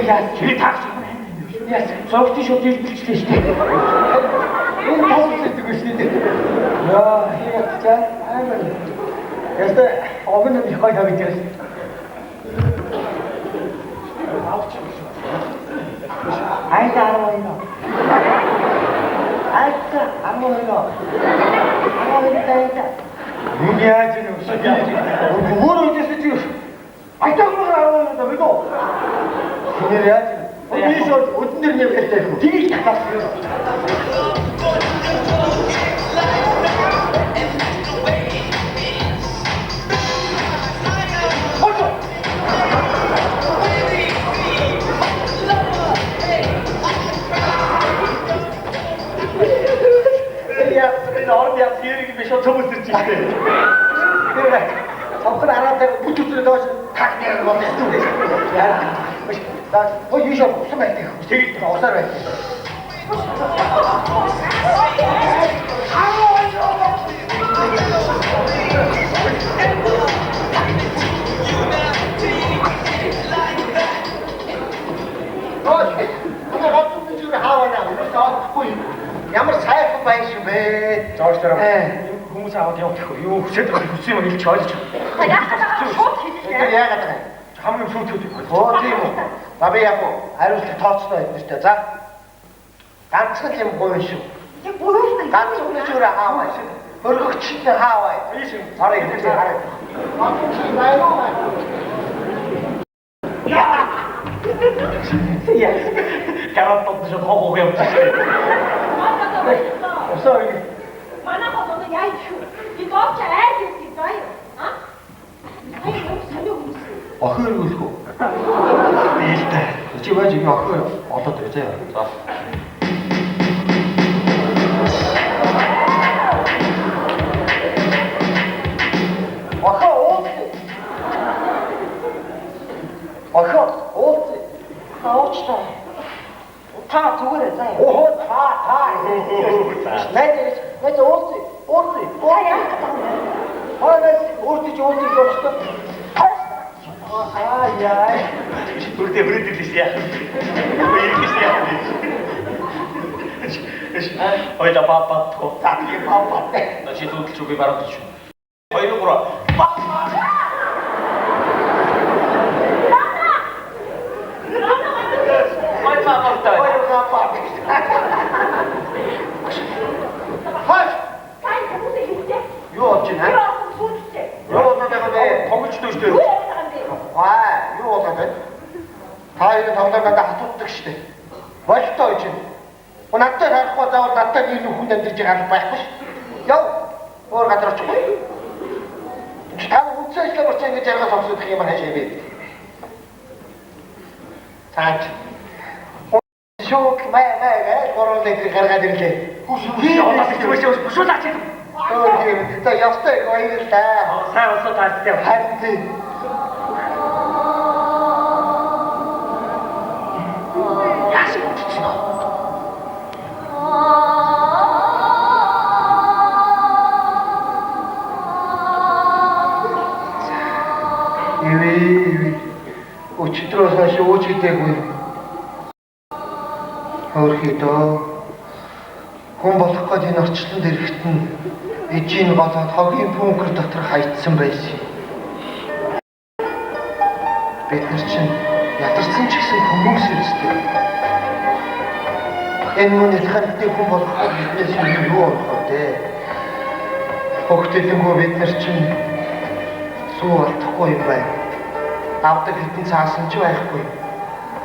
Speaker 1: Аяа.
Speaker 2: Чи тагч юм.
Speaker 1: Яа, зогт шууд дэлбэлчлээ шүү дээ. Энэ тоолцдог шүү дээ. Яа, хийгчээ. Аймаг. Яста огн нь хой тавьж байгаа шүү. Айда арвайно. Айда арвайно. Арвайно. Юу яаж юм бэ? Өөр үдээс чи. Айда арвайно да бидөө. Нэр яаж юм? Би шууд өднөр нэмэлтэй хөө. Тгийж татсан.
Speaker 2: Орд яриг биш төмөсөрч ирсэн.
Speaker 1: Тэр авах араатай бүтүүрээ доош тагнаар болно шүү дээ. Яа. За, ой юу шээ усан байдаг.
Speaker 2: Тэгж
Speaker 1: усаар байдаг. 해.
Speaker 4: 저기처럼
Speaker 1: 예.
Speaker 4: хүмүүс аваад явахгүй юу хүсэж байгаа хүссэн юм илч ойлгож.
Speaker 6: яахаа шууд хэлээ.
Speaker 1: 이거 яагаад байгаа юм?
Speaker 4: хамгийн сүйтгэв.
Speaker 1: тийм үү. Бабе яг хариулт тооцоо өгнөстэй. За. Ганцхан юм гоё шүү.
Speaker 6: Яг буюу
Speaker 1: ганц үнэ зүгээр хааваа. Хөргөгчтэй хааваа. Сарай хэлээ хараа.
Speaker 4: Гараад тодсон хогоо явчих.
Speaker 6: Манайха одоо яа шүү. Die Deutsche Eid ist die Neue. Ай юу сонио хүмүүс.
Speaker 1: Охин өргөлгүй. Биэлтэй. Чи байж би охин олоод байжээ. За. Охин уулзъя. Охин уулзъя.
Speaker 6: Уучлаа. Та зүгээр заа.
Speaker 1: Оо та. Найд уулзъя.
Speaker 6: Та яах гэж байна?
Speaker 1: Хойноос уулзъя явчихсан. Яа.
Speaker 4: Бүрдээ бүрдээ яах вэ? Ирэх яах вэ? Ойда папа то.
Speaker 1: Таки папа.
Speaker 4: Значит тут чугай барах гэж. 2 3. Май папа.
Speaker 1: Хаш.
Speaker 6: Тай хүмүүс хэлдэг.
Speaker 1: Юу болж байна?
Speaker 6: Тэр олон сүнстэй.
Speaker 1: Юу болоод байгаа бэ?
Speaker 4: Тоглолцдог шүү
Speaker 6: Юу
Speaker 4: дээ.
Speaker 6: яриад байгаа юм бэ?
Speaker 1: Юу болоод байна? Та энэ тоглоомд хатууддаг шүү дээ. Болтой гэж. Надад харахгүй заавал надад нэг хүн амьдарч байгаа байхгүй шүү. Яв. Өөр газар очихгүй. Та үцээслээ борч ингэж яргаж сонсох юм хаашаа бэ? Цаач. Шок май горол дээр гаргаад ирлээ.
Speaker 4: Шуулаач.
Speaker 1: За ястай гоёлаа.
Speaker 4: Сайн усаа таастай.
Speaker 1: Харин өчигдрөөс хойш ууж идээгүй. Өөрхийдөө хүн болох гээд энэ орчлонд ирэхэд нь ижийн голоод хогийн бункер дотор хайцсан байсан. Бид нар чинь ядарсан ч гэсэн хүмүүс үстэй. Энэ мөн ихэнхдээ хүн болох биднээс юу болох вэ? Хөгтөлөнгөө бид нар чинь суу алдахгүй юм байна. Авдаг хитэн цаасан ч байхгүй.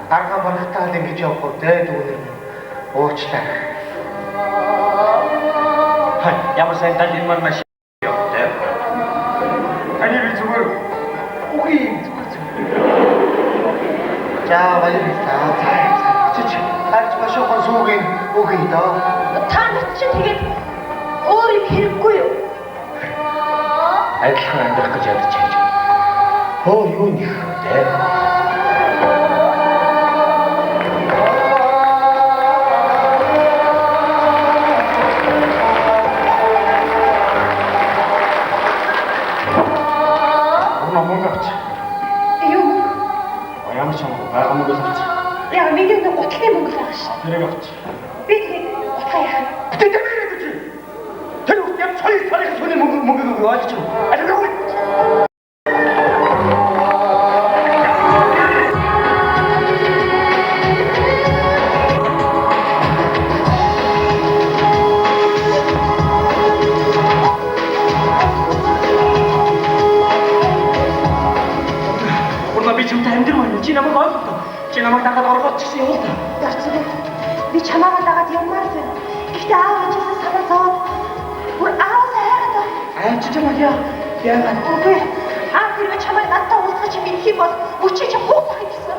Speaker 1: Арга барахтаа л ингэж явах уу дээ дүүнэр. Уучлаа.
Speaker 4: Ямар сайн талын маань маш ёо. Таны би зүгээр үгүй зүгээр.
Speaker 1: За баярлалаа. Чич харж башуухан суугийн үгүй доо.
Speaker 6: Та нар чинь тэгээд өөр юм хэрэггүй юу?
Speaker 4: Адилхан амьдрах гэж ядаж хийж.
Speaker 1: Хөө юу нэх вэ?
Speaker 4: Ямар ч юм байгаа мөнгө авч.
Speaker 6: Яг миний нэг гутлын мөнгө байгаа шүү.
Speaker 4: Тэрийг авч.
Speaker 6: Би тэгээд утгаа яах вэ?
Speaker 4: Тэр үст юм цай сони мөнгө ойлгож байна. Би чамтай амьдрал байна. Чи намайг ойлгохгүй. Чи намайг дагаад оргоод чигсэн юм уу?
Speaker 6: Ярцдаг. Би чамаагаа дагаад явмаар байна. Гэхдээ аав ээжээс санаа зовоод бүр аав хайгаад байна.
Speaker 4: Чи чамайг яагаад?
Speaker 6: Үгүй. Аав хэрвээ чамайг надтай уулзах юм их юм бол өчөө чи хуухах гэсэн.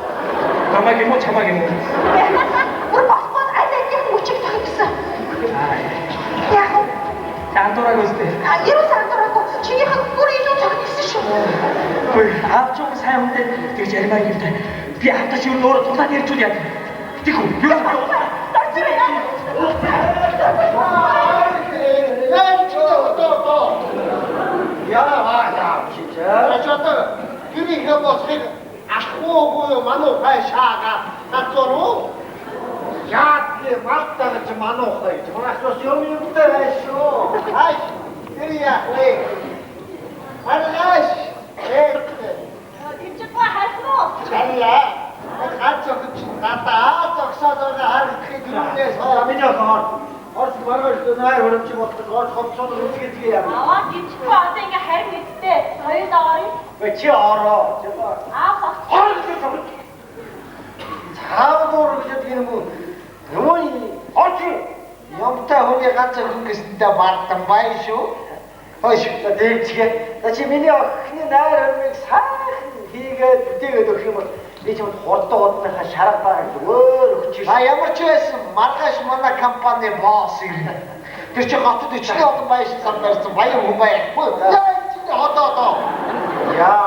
Speaker 4: Намайг юм уу чамайг юм уу?
Speaker 6: Бүр босгоод аль алийг өчөг тахих гэсэн. Яг нь
Speaker 4: Андураг үстэй.
Speaker 6: ерөөс андуураагүй. Чинийхэн бүр илүү цогцсон шүү.
Speaker 4: Ой, аав ч сайн хүнтэй тэгж ярмаар юм даа. Би автач юу нөр тулаад ярьж үл яа. Тэгү, юу юм бэ?
Speaker 1: Тэрийг босхийг ашгүй манай хай шаагаа нацруу. Яа мартаа гэж мануухай гэж. Манайхаас юмтай байшгүй. Ай, тэр яах Алгаш.
Speaker 6: Дэмжиггүй харсноо.
Speaker 1: Аллаа. Ганц өгч гадаа зогсоод байгаа харагдахыг юунээс миний хоор. Орс маргаж нээр хөрөмч болдог. Орс хомцоод үзгээ яа.
Speaker 6: Аваа дэмжихгүй одоо ингээ харин мэдтэй. Хоёул орё.
Speaker 1: Вэ чи ороо.
Speaker 6: Аа.
Speaker 1: Ороо. Цаавар гэж тийм үү? Юуны орч. Ямтай хүний ганц өгөхөстэй бартан бай шүү. Хойш та дэмжгээ. Та чи миний охины нээр хөрмийг сайхан хийгээд бүтээгээд өгөх юм бол би ч хурдан удааныхаа шарга баг өөр өгч. А ямар ч байсан маргааш манай компани босс ирнэ. Тэр чи хотод ичний олон баяж зам барьсан баян хүн байхгүй. Яа чи одоо. Яа.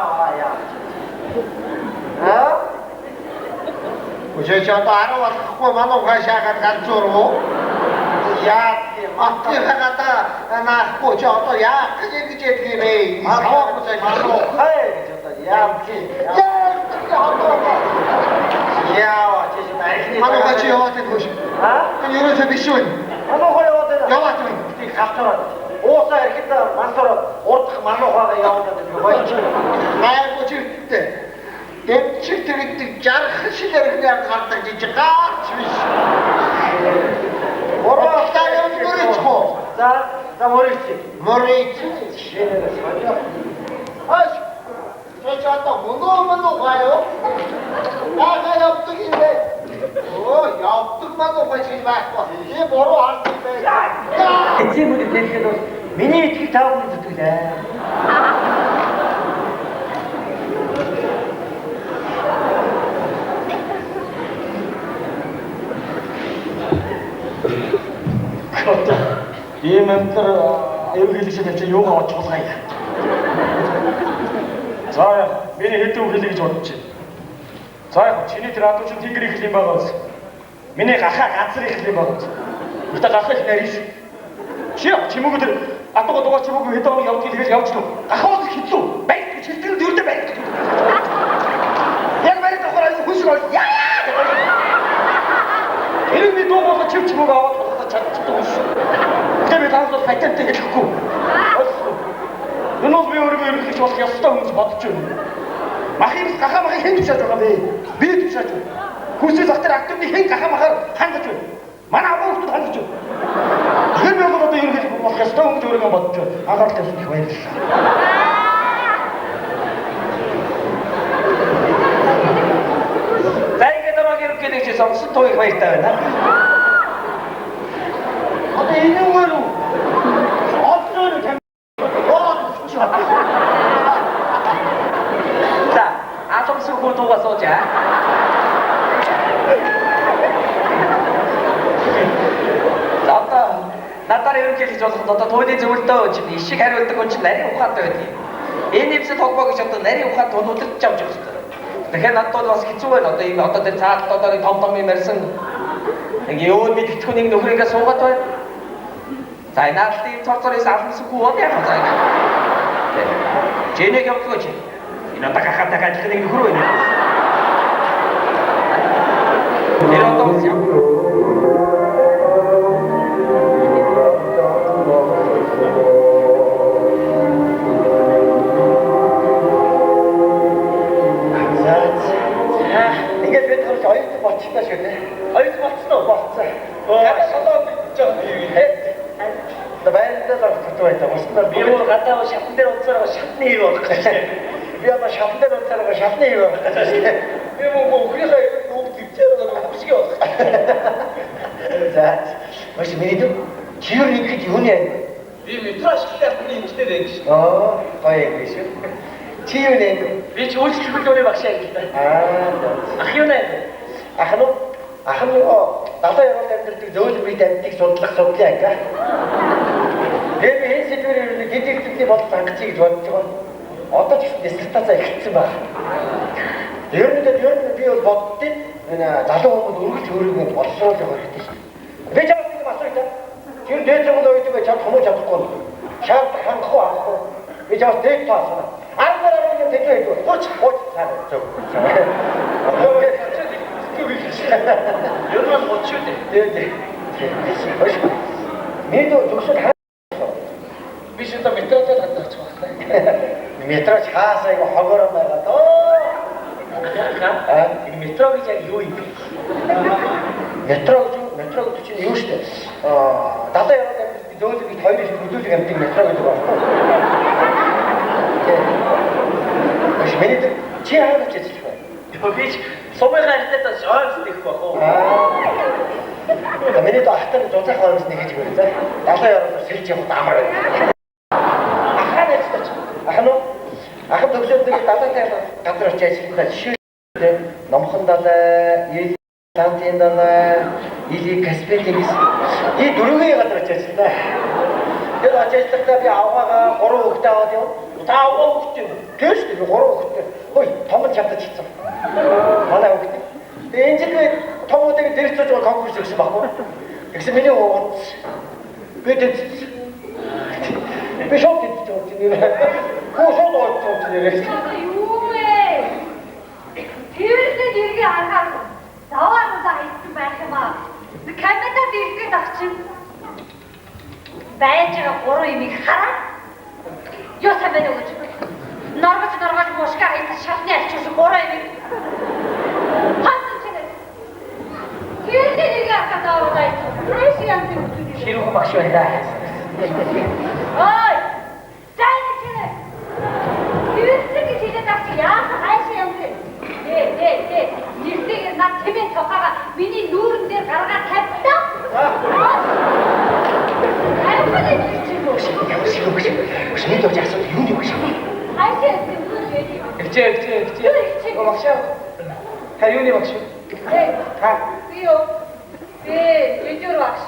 Speaker 1: Үгүй ч одоо 10 болохгүй манай ухаашаагаад ганцууруу. Яа Аты хагата наахгүй ч одоо яах гэж яддаг юм бэ? Саваагүй мануу хай гэж одоо яах чи? Яа чи байхны мануу чи яваад идэх. Энэ ерөөсөө биш үү? Мануу яваад идэх. Яваад идэх. Ти хавчраад. Уусаа ирэхэд мансаар урдах мануугаа яваад идэх байх. Гайгүй чи үттэй. Дэвчиг тэрэгдэг жаргах шилэрхний гардаг жижиг гаарч биш. Ороо таа мөрөчхөө. За мөрөч. Шинээр санаа. Аш. Тэжата мөнгө гаяо. Наа явдаг юм бэ? Оо явдаг мангу гэж байхгүй. Би бороо харсан бай. Эцэг үгүй хэлэхэд бол миний итгэл таавар зүтгэлээ. Ийм амтар ерөнхийлөгчд энэ юугаа очихлаа юм. За миний хэдэн үг хэлье гэж бодож байна. За яг чиний тэр адууч тэнгэр их юм байгаа бас. Миний гахаа газар их юм байгаа. Өөртөө гахах нарийн шүү. Чимээгөө тэр адуугаа дугаа чимээгөө хэдэн он явж тэгэл явж лөө. Гахаас хэдлүү. Байт гэж хэлдэг дөрөдөө байт. Яг байт ахаар хүсэг бол яа. Энэ ми дугаа чимээгөө аваад чадчихдаг шүү. Тэр таавал патенттэй хэлэхгүй. Энэ бол би өөрөө ерөнхийдөө болох ёстой хүн гэж бодож байна. Махын гахаа махыг хэн тушааж байгаа бэ? Би тушааж байна. Хүсэл зах дээр активны хэн гахаа махаар хангаж байна. Манай агуулгад хангаж байна. Тэр би одоо ерөнхийдөө болох ёстой хүн гэж өөрөө бодож байна. Анхаарал тавьсан их баярлалаа. Зайгээ тамаг ерөнхийдөө чи сонсон тоо их баяртай байна. Одоо энэ үгээр үү? Одноор юм. За, 아tom수 후도가 쏘자. 자, 나따라 이렇게 해줘서 너도 돈이 좋을 때 지금 이 시간을 뜨고 지금 내리 ухаан байдаг. Энэ ивс тогбоо гэж одоо нарийн ухаан тунуудад ч авч явж байна. Тэгэхээр надад бас хэцүү байна. Одоо ийм одоо тэр цаад одоо том юмэрсэн нэг юу мэдгэхгүй нэг нөхөр ингээ суугаад байна. За наалтын цорцорээс авсангүй уу яах вэ? Жинэг явуулж. Энэ такахата гэх нэг нөхөр байна. Тэр одоо яа. Ингээд бид хоёр оюут болчихлоо шүү дээ. Оюут болчихлоо болцсон. Гадаа солоо бич байгаа юм. Баярлалаа фотоэта. Би өөр гадаа шатн дээр уцаараа шатны юу болох гэж. Би одоо шатн дээр уцаараа шатны юу болох гэж. Би мөн хөрийнхөө нүг төвчээр хүсгээ болох. За. Маш миний чи юу нэг гэж юу нэ? Би метро ашиглах хүний эмчтэй байх шүү. Оо, гоё юм шүү. Чи юу нэ? Би ч үйлчлэх хөдөлгөөний багш юм л да. Ах юу нэ? Ах нь далайн яваад амьдардаг зөөлөн бид амьдыг судлах судлаа ингээ. Тэгээд энэ сэдвэр нэг гидэгдэлтэй бодол хангацъя гэж бодож байгаа. Одоо ч диссертацаа эхэлсэн байна. Ер нь би бол боддیں۔ Энэ залуу хүмүүс өргөж өөрийгөө боловсруулах хэрэгтэй шүү. Би чамд нэг асууя та. Тэр дээд зам ойдог чам хүмүүс чадахгүй. Чам хангахгүй аахгүй. Би чамд дээд таасна. Ангаараа нэг тэтгэж өгөө. Гоч цаа зөв.
Speaker 2: юу гэж. Ер нь 30 шүү дээ.
Speaker 1: Дээ. Миний төгсөд
Speaker 2: Би шин метротой гадарч байна.
Speaker 1: метроч хаасаа иго хогороо байгаа доо.
Speaker 2: Энэ метро гэж яг юу юм бэ?
Speaker 1: Метро гэж чинь юу штэ? Далайн яваад амьд би зөөлөг бид хоёрын хөдөлгөөн амьд метро гэдэг байна. Биш миний чи хаана ч ажиллах вэ?
Speaker 2: Би ч сумын харьцаад шоолс дэх байх уу?
Speaker 1: Миний ахтар зузаах хойноос нэг гэж байна за. Далайн яваад сэлж явах амар байна. Ахаа нэстэж. Ахын төгсөөд нэг далайтай газар очиж ажиллахдаа жишээ номхон далай, Лантин далай, Или Каспиатин гэсэн. И дөрвөн газар очиж ажилладаг. Тэр очиж ажиллахдаа би аваагаа 3 хүүхдээ аваад яв. Та аваа хүүхдээ. Тэш би 3 хүүхдээ. Хөөе, том нь чамдаж хийцэн. Манай хүүхдээ. Тэгээ энэ жил том хүүтэйг дэрчж байгаа конкурс өгсөн баггүй. Тэгсэн миний ууц. Би дэвчсэн. Би шок дэвчсэн юм. Хөө шок дэвчсэн юм.
Speaker 6: Юу вэ? Тэрсээ иргэ харахаар заваараа хийсэн байх юм аа. Камерад иргэд авчин. Байж байгаа 3 юмыг хараад юу самбай өгч. Норгож мушка хийсэн шатны альчууш 3 юмыг. Хатсан чинь. Тэрсээ иргэ харахаар заваараа хийсэн. Хайш юм бэ?
Speaker 1: Хэрэг багш байна.
Speaker 6: Ой! Зайг чинь. Тэрсээ хийгээд авч яасан хайш юм бэ? Нэртэйг над тэмээ цохоогоо миний нүүрэн дээр гаргаад тавьтаа. Айхад чи
Speaker 1: Биш миний дож асууд юу юм гэж.
Speaker 6: хайшаа зүгүүр гэдэг.
Speaker 2: Хичээ. Багшаа. Та юуны багш?
Speaker 6: Би юу? Би жижүүр багш.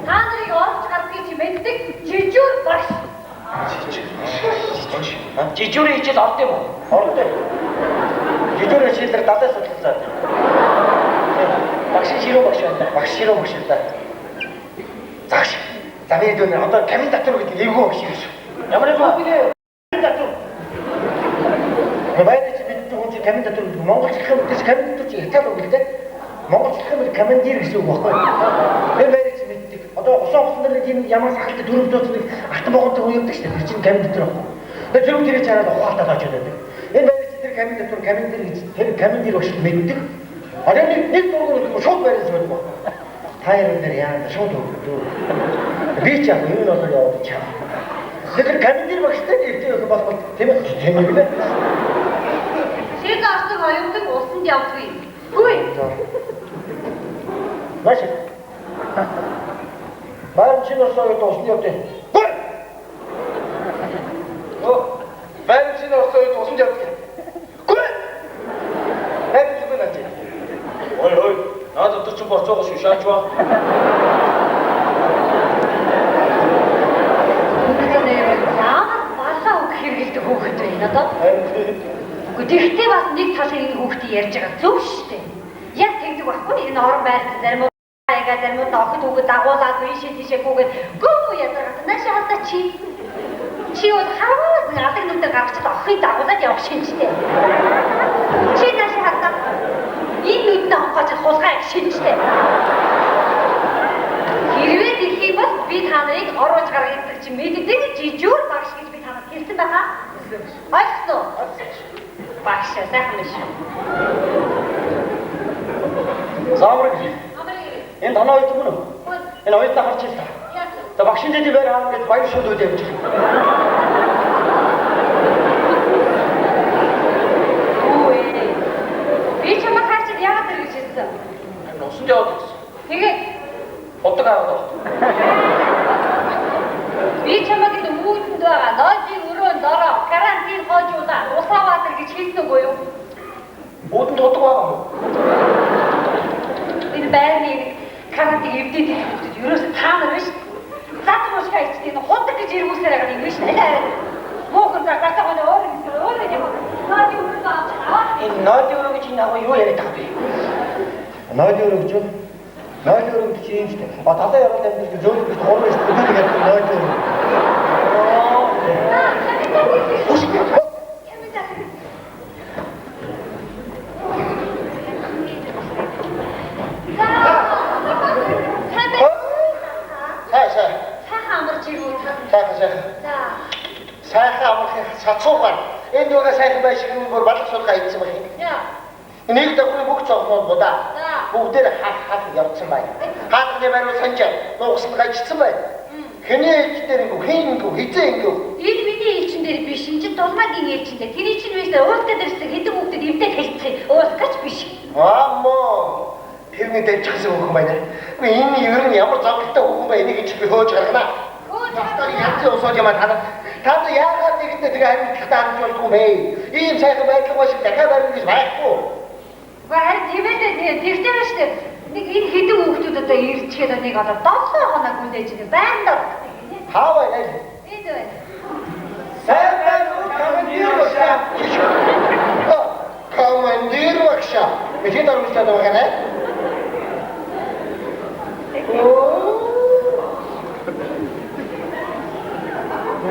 Speaker 6: Та нарыг олж гаргахыг чи мэддэг жижүүр багш.
Speaker 1: Жижүүрийн хичээл орд юм уу? Орд. Жижүүрийн хичээлээр далай судалцаад. Багш ширүү багш байна. Багш ширүү багш байна. Загш. За би дөө одоо камин татвар гэдэг эвгүй багш юм шүү. Ямар юм бэ? Камин татвар. Баяр чи бид хүн чи камин татвар гэдэг монголчлох юм гэж камин татвар чи хятад үг гэдэг. Монголчлох юм командир гэсэн үг баггүй. Би баяр чи мэддэг. Одоо усан усан дээр тийм ямар сахалтай 400 нэг алтан богонтой хүн явдаг шүү дээ. Тэр чинь камин татвар баггүй. Тэр зөв тэрийг чараад ухаалтаад очоод байдаг. Энэ баяр чи тэр камин татвар командир гэж тэр командир багш мэддэг. Одоо нэг дургуй шууд баяр чи мэддэг. Хайрын дээр яа шууд өгдөө. Би ч яг юу нөлөө явуулж чам. Тэр командир багштай ирдэг байх бол тийм үү лээ.
Speaker 6: Шид ордог оюутан усанд явдгүй. Хүй.
Speaker 1: Маш. Баяр чи носоо усанд явдаг. Хүй.
Speaker 2: Баяр чи носоо усанд явдаг.
Speaker 1: Хүй. Хайр зүгэн ачи.
Speaker 2: Ой. Надад ч борцоогоо шушаач ба.
Speaker 6: Хэрэгэлдэг хүүхэд байна одоо. Гэхдээ бас нэг талын энэ хүүхдийн ярьж байгаа зөв шүү дээ. Яг тэгдэг байхгүй энэ орон байранд зарим уу яагаад зарим уу охид хүүхэд дагуулаад ийшээ хүүгээд гөө ядаргасан наашаа хатаа чи бол харваад алдаг нүдэ гаргачихад охид дагуулаад явах шинжтэй. Чи наашаа хатаа энэ нүдэ хонхооч хулгай шинжтэй. Хэрвээ тэгэх юм бол би та нарыг оруулж гаргахдаг чи мэддэг жижүүр багш гэж би танад хэлсэн байгаа. Ойлсон. Багш сайхан биш.
Speaker 1: Заавар гэж. Энэ танаа үед мөн үү? Энэ үед та харж ирсэн. За багшин дэди бэр хаан гэж баяр шууд үдээ явж байгаа.
Speaker 6: Ой. Би чамаа хаач яагаад тэр гэж хэлсэн?
Speaker 2: Усанд яваад гэсэн.
Speaker 6: Тэгээд
Speaker 2: Бодог аваад.
Speaker 6: би чамаа гэдэг үүдэнд байгаа ноожийн өрөөнд ороо карантин хоожуулаад усааваад гэж хэлсэн үгүй юу?
Speaker 2: Үүдэн бодог байгаа юм уу?
Speaker 6: Энэ байрны карантин эвдээд хэлэхэд ерөөсөө таамаг биш. Задмуушка ичдэг энэ худаг гэж иргүүлсээр байгаа юм биш нэ. Муухан гартагны өөр юм. Наади өрөөнд аваа.
Speaker 1: Энэ ноodi өрөө гэж энэ агуу юу яриад байгаа бэ? Ноodi өрөө гэж юу? Ноodi өрөө гэж юм шүү дээ. Талаа яваад амьд зөөлөг гэж хурмаа шүү дээ. Бид яг ноodi өрөө. сайхан.
Speaker 6: За.
Speaker 1: Сайхан амархан цацуугаар. Энд байгаа сайхан байшиг нь бүр балах суулгаа ийдсэн байна.
Speaker 6: Яа.
Speaker 1: Нэг давхрын бүх цогнуудаа бүгдээр хах явцсан байна. Хаалганы байруу санжаа нугасанд гажигдсан байна. Хэний ээлжээр ингэ хийнгүй хизээ ингэ.
Speaker 6: Энэ миний ээлжин дээр биш, энэ чинь Дулмаагийн ээлжин дээр. Тэрий чинь вэсээ уусгаад ирсэн хэдэн хүүхдэд эвдээ хэлцээ. Уусгаач биш.
Speaker 1: Аамо. Тэрний дэжчихсэн хүүхэн байна. Үгүй энэ ер нь ямар зовлонтой хүүхэн байна гэж би хөөж гаргана. Тастар янзын усоо юм аа. Та яагаад нэгдээ тэгээ хариуцлагатай хандж болдгоо бэ? Ийм сайхан байдлаа шиг дахиад барина гэж байхгүй.
Speaker 6: Харин тиймээ тэгтэй байж тээ. Нэг энэ хэдэн хүүхдүүд одоо ирчгээд нэг одоо 7 хоног хүлээж байгаа. Байнда.
Speaker 1: Хаа байна?
Speaker 6: Энд байна.
Speaker 1: Сайн байна уу? Командир багшаа. Командир багшаа. Мэдээ дарамжтай байгаа нэ?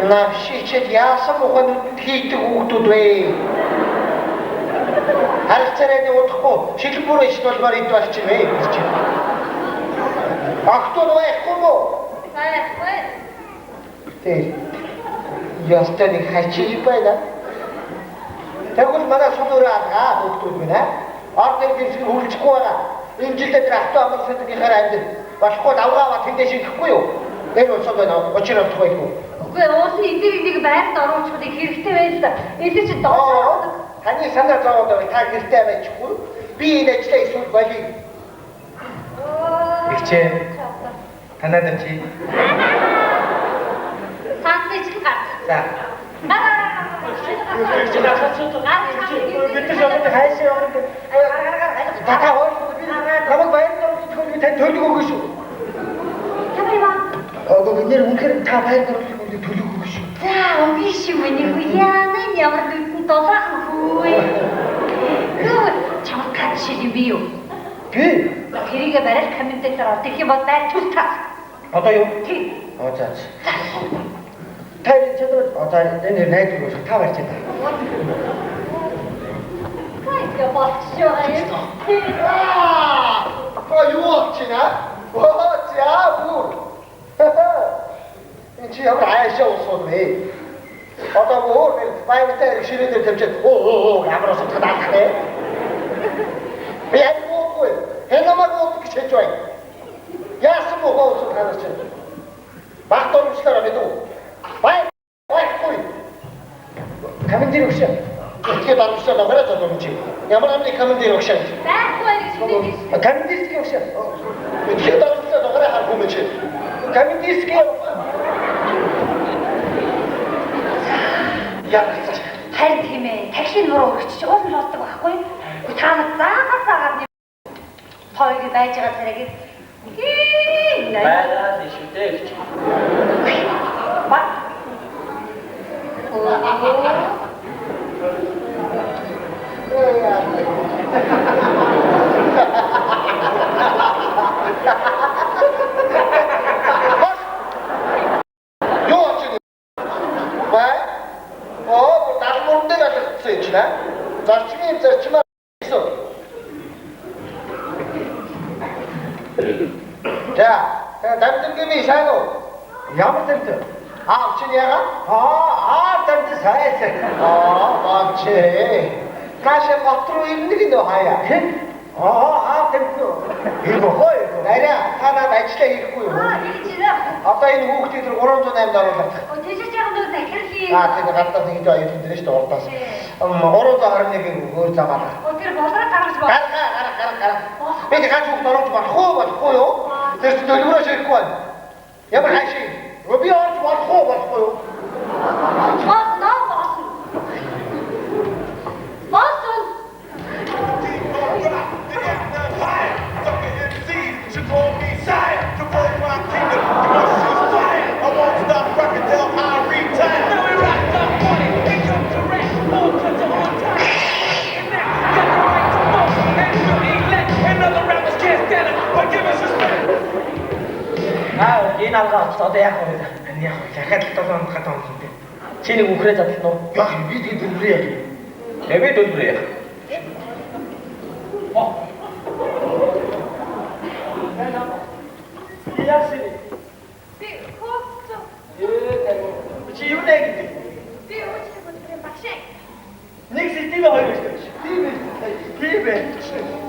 Speaker 1: Навшичэд яасан ухаанууд хийдэг хүүхдүүд вэ? Харилцааны удахгүй шилбүр иш болмоор идвалч юм ээ. Ахтууд байхгүй мó?
Speaker 6: Байхгүй.
Speaker 1: Тэг. Ястаа нэг хачиж байна. Тэгвэл манай судураа хүүхдүүд минь аа. Ордын гэрсэг хүлжихгүй байгаа. Энэ жилдээ авто амралтынхаар амьд болохгүй давгааваа тэндээ шингэхгүй юу? Энэ улсад байна. Очир авахгүй юу?
Speaker 6: Үгүй уусны эдийг байранд оруулах хэрэгтэй байлаа. Элэ чи доо.
Speaker 1: Таны санаа зовоод байгаа та гэртээ байчихгүй. Би энэ ажлаа эсвэл болиг.
Speaker 2: Ихчээ. Танаа чи.
Speaker 6: Сандны чинь гар.
Speaker 2: За.
Speaker 1: Тата хойш намайг баярд оруулах би тань төлөг өгөх шүү. Нэр үнэхээр та баярд оруулах би төлөг өгөх шүү.
Speaker 6: За, үгүй шүү миний хүү яана ямар нүдэн дулаахан хүү. Гүү чамд кат шили би юу?
Speaker 1: Би
Speaker 6: Тэрийгэ барил комментатор ордог юм бол байр тус тас.
Speaker 1: одоо юу?
Speaker 6: Тий.
Speaker 1: За. Та энэ одоо энэ найдвар болох та барьж байна.
Speaker 6: Хайга болчихоо.
Speaker 1: Юу чина? За бүр. Энэ чи ямар аашаа усууд вэ? Одоо бүр баяртай ширээдэр тавьчихад ямар усууд тадаах вэ? Би аюугүй. Хэнамаг уудаг гэж хэлж байна. Яасан муу усууд ханаач. Багт оруулчлаараа мэдв. Байхгүй. Командир өгшөө. Итгэж оруулчлаа ногоороо зодомч. Ямар амны командир өгшөө.
Speaker 6: Байхгүй гэж.
Speaker 1: Командирский өгшөө. Итгэж оруулчлаа ногоороо харахгүй мэж. Командирский. Яах вэ?
Speaker 6: Харин тийм ээ. Таксийн нуруу өрчиж уулын болдог байхгүй. Та нар заагаад нэг хоёрыг байж байгаа зэрэг.
Speaker 4: Байгаад шүү дээ гэж.
Speaker 6: Ба.
Speaker 1: Зарчмын зарчмаар гэсэн. За, дамжингийн сайн уу? Ямар дамжин? Чи яагаад? Дамжин сайсан. Бачээ. Кашаа гот руу ирнэг нөө хаяа. Дамжин. Иргөө хой. Нараа, та надад ажиллаа хийхгүй юу?
Speaker 6: Нэг чинь.
Speaker 1: Одоо энэ хүүхдийн 308 оруулах.
Speaker 6: Тэжиж яг нөө захирлын.
Speaker 1: Тэгээд гадаад нэг доо аюултай дээ шүү дээ урдаас. 321-ийг өөр замаа.
Speaker 6: Тэр болроо гаргаж ба.
Speaker 1: Гараа. Би ганц хүүхд оруулж болохгүй юу? Тэр төлөврөө ширэхгүй байна. Ямар хайшиг? Би орж болохгүй юу?
Speaker 6: Босон.
Speaker 2: Энэ алгаа одоо яах вэ? Дахиад 7 хоног хатаа юм бэ. Чи нэг үхрээ задлаа уу?
Speaker 1: Яах би тийм төлөврөө яах.
Speaker 4: Би төлбөрөө яах.
Speaker 2: Яасан?
Speaker 6: Би хөөцөө.
Speaker 2: Ээ
Speaker 1: юу нэ гэдэг.
Speaker 6: Би өөчлөг өндөр багшаа.
Speaker 1: Нэг систем хоёр гэж байна. Тийм ээ.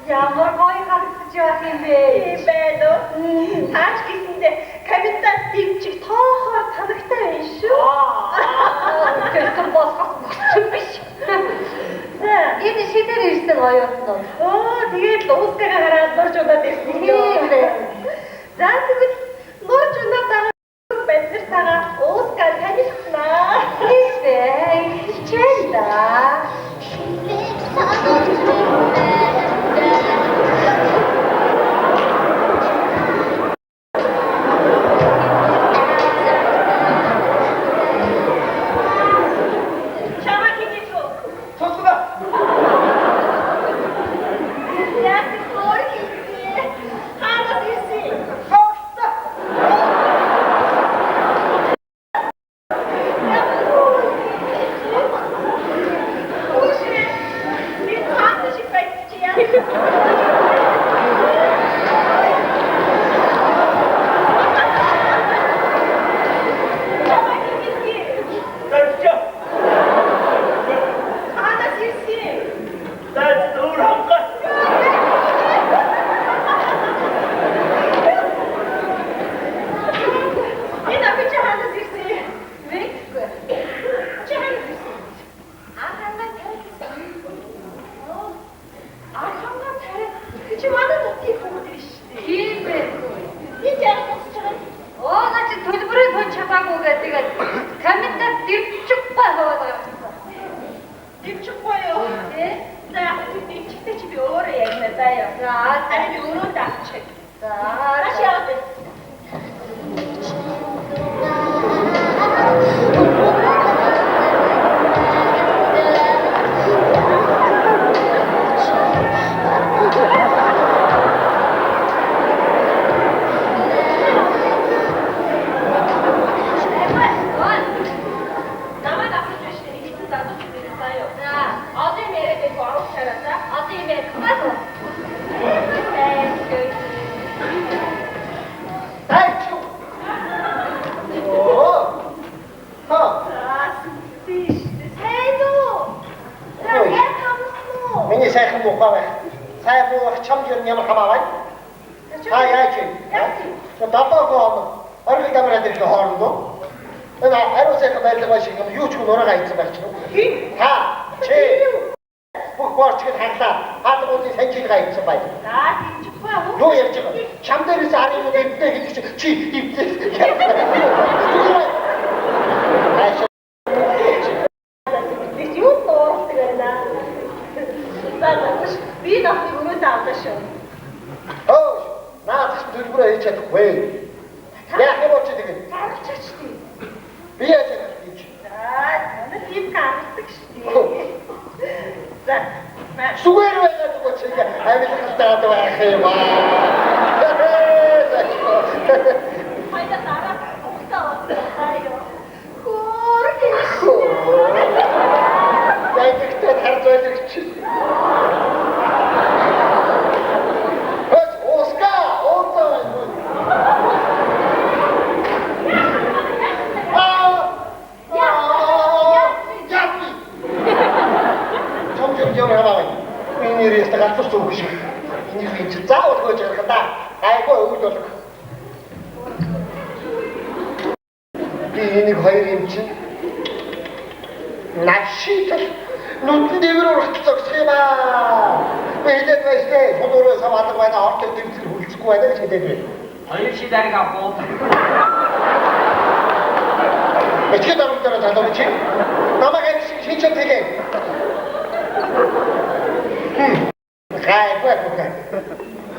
Speaker 6: Ямар гоё харагдаж байх юм бэ? Тийм байна уу? Таач гэсэндээ комментат дэмжих тоохоор танагтай байна шүү. Тэр босгох болсон биш.
Speaker 3: Энэ шидээр ирсэн гоё болсон.
Speaker 6: Тэгээд уустайгаа хараад нурж удаад ирсэн юм. Тийм дээ. За тэгвэл нурж удаад бид нартайгаа уускаа танилцнаа.
Speaker 3: Тийм дээ. Хичээл да.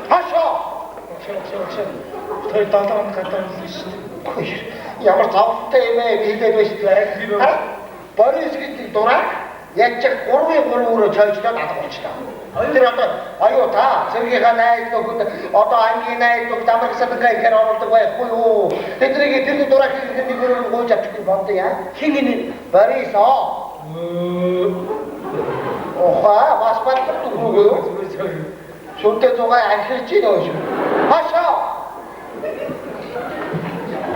Speaker 1: Хашаа. Той 7 хоног гадаа болсон шүү дээ. Ямар зовлонтой юм ээ хэлээд байж тээ. Борис гэдэг дураа яаж ч 3-3-оор чойжлоод алга болчихлоо. Тэр одоо аюу та Сергейха найд нөхөд одоо ангийн найд нөхөд Америк садгаа ихэр оролдог байхгүй юу? Тэднийг тэрний дураа хийх нэг өөр гооч авчих бондоо яа. Хин энэ Борис Оха бас батдаг үгүй. Шүнтэй зугаа анхирч идэж шүү. Хашаа.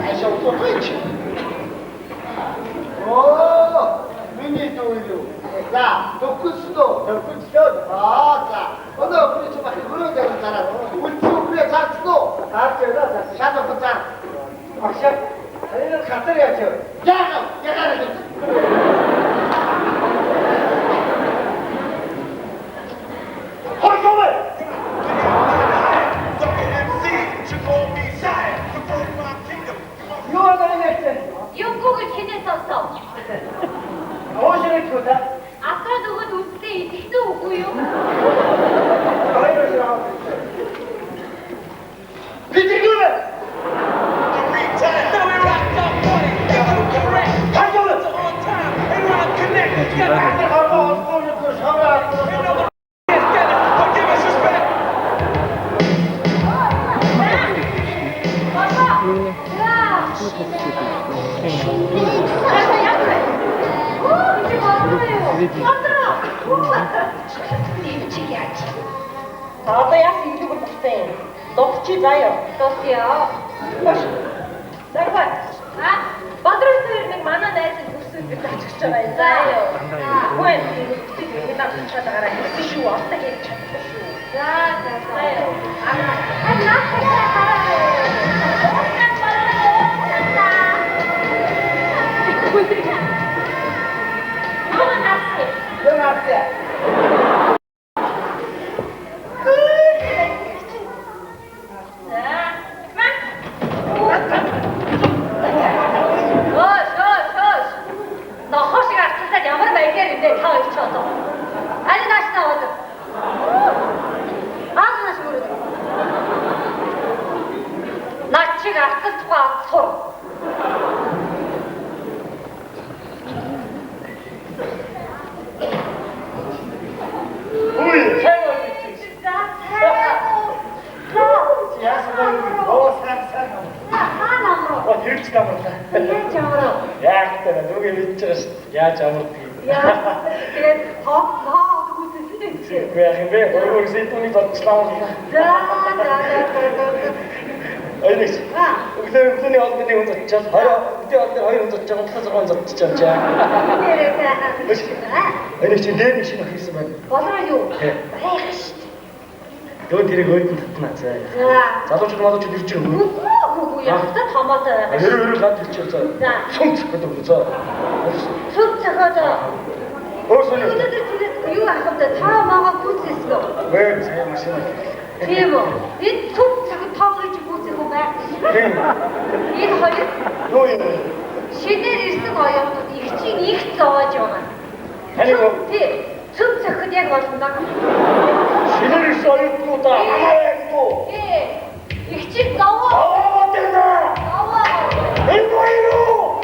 Speaker 1: Хашаа тооч. Миний дүүрүү. За, төгсдөө. За. Одоо бүр ч бах хөрөөд явж дараа. Үлчүүрээ цаацдөө. Цаач яваа. Шатах цаа. Агшаа. Энэ хатар яач. Яагаад.
Speaker 6: Юугүйг хинээс сонсоо.
Speaker 1: Оошрыг хөдөө.
Speaker 6: Асраад өгөөд үстэй итгэсэн үгүй юу?
Speaker 1: Бидгүүр.
Speaker 8: Одоо яах юм бэ бүгдээ? Докчи заяа.
Speaker 6: Тосё.
Speaker 8: Дагвар.
Speaker 6: Бодросоор нэг манай найз өсөж очих байгаа юм. Заяа.
Speaker 8: Гүн бүгдээ надад чатаараа ирсэн шүү. Одоо хийж чадсан шүү.
Speaker 6: За. Заяа.
Speaker 4: Яаж амардаг юм.
Speaker 6: Тэгээд тоо үзсэн.
Speaker 4: Яах юм бэ? Өөрөө сэдвүүний бодлоо.
Speaker 6: За.
Speaker 4: Айдас. Өглөөний хоолны хүн зодчихсан. Хоёр хүн зодж байгаа 6 зодчих юм чаа. Айдас чи дээр нэг шинэ хийсэн байна.
Speaker 6: Болоо юу?
Speaker 4: Байх шүү. Дөө тэрийг өөрөнд татна заа. Залуучууд малуучууд ирж байгаа юм.
Speaker 6: Үгүй яхаа томоотой байгаа.
Speaker 4: Өөрөө гад ирчихээ заа.
Speaker 6: За.
Speaker 4: Сүнц гэдэг үү заа.
Speaker 6: Сүнц цахаад
Speaker 4: Өөрсөө
Speaker 6: юу ах вэ? Та магаа гүйцэсгөө.
Speaker 4: Вэ цаа машин.
Speaker 6: Тийм үү? Энэ сүнц цахад тоогож гүйцэх үү байх. Энэ хоёр
Speaker 4: Юу юм бэ?
Speaker 6: шинээр ирсэн оюутнууд их чинь их зоож байгаа.
Speaker 4: Таны юу?
Speaker 6: Тийм. Сүнц цахад яг болно даа.
Speaker 4: Шинээр ирсэн оюутнуудаа хамаагүй.
Speaker 6: Их чинь зовоо.
Speaker 4: Аа тэна.
Speaker 6: Зовоо.
Speaker 4: Энэ юу?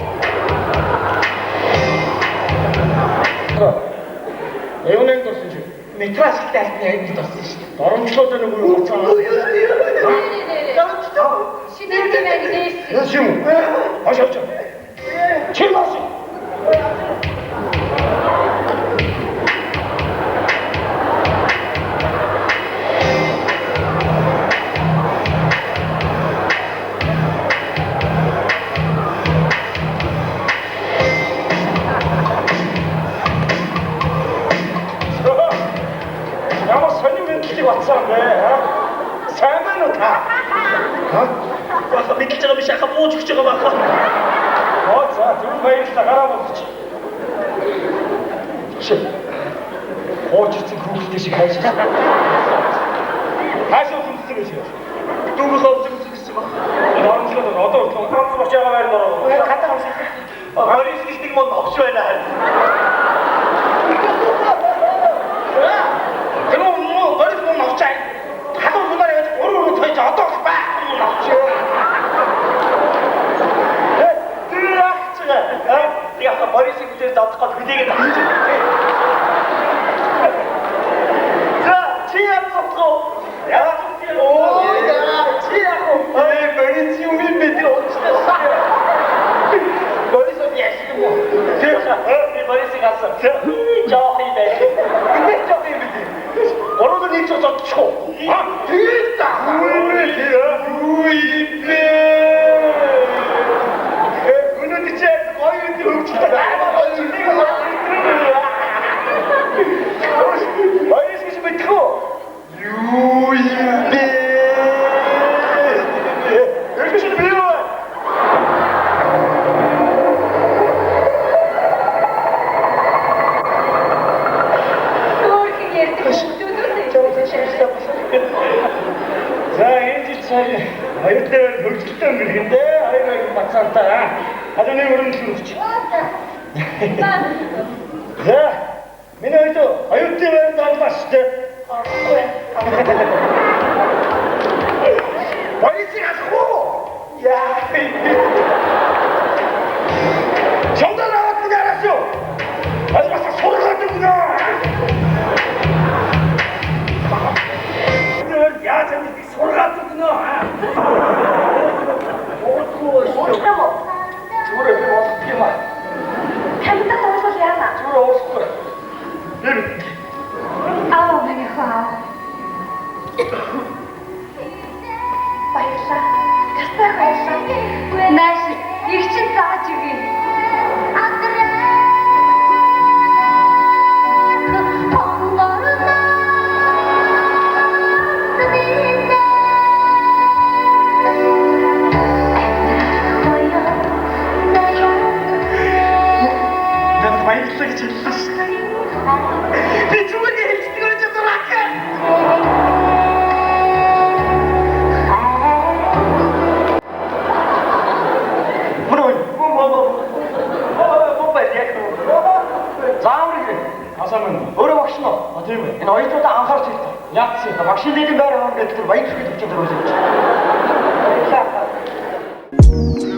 Speaker 4: Эвнэн дурсан чи. Метрас хэлтэлтний хайд дурсан шүү дээ. Доромжлоод нэг юу хацаа.
Speaker 6: Шинээр гэмээр нээс.
Speaker 4: Яс юм. Ашаач. Чимээс. Ямар сони мэдлэг батсан бэ? Сайн байна уу та? Баха мэдж байгаа биш ахаа бууж өгч байгаа баха. Оо за түр баярлалаа гараа болчих. Чи. Очиж хүүхдээ шиг хайшаа. Хайшаа хүнсэн биш үү? Дүүгээ ховж үзсэн баг. Оромжлоод одоо урт бож байгаа байр нөрөө. Хатаа авсан. Харис гэж нэг мод огш байна. Тэрөө борис мөн авчаа. Хатуу мунаар яаж өөрөө тойж одоо байх юм авчаа.
Speaker 2: аюуттай хөлжөлтэй өнгөрхөндөө аяг бацаалтаа. Хаданы өрөнд хүрч. За, миний аюуттай байр даалгаш тэ. Полицейг алахгүй. Яа. 정답 나왔군요, 알았죠? 마지막 소리가 야, 저기 소리가 듣구나.
Speaker 8: Уучлаарай уу?
Speaker 2: 저래, 어떻게 말?
Speaker 8: Тамтад уусал яана.
Speaker 2: 저래, 어떻게
Speaker 8: Аа миний хаа. Баярлалаа. Гастаа баярлалаа.
Speaker 3: Нааш их чин зааж өгье.
Speaker 2: 내가 баярлалаа гэж хэлсэн шүү дээ. Би зүгээр хэлчихдэг гэж бодоораа.
Speaker 5: Өөрөө багш нь. Тийм ээ. Энэ оюутнуудаа анхаарч ирсэн. Яац юм. Багшийн дэдийн байр хаан гэдэг баяр хөөрөж өгч байгаа юм.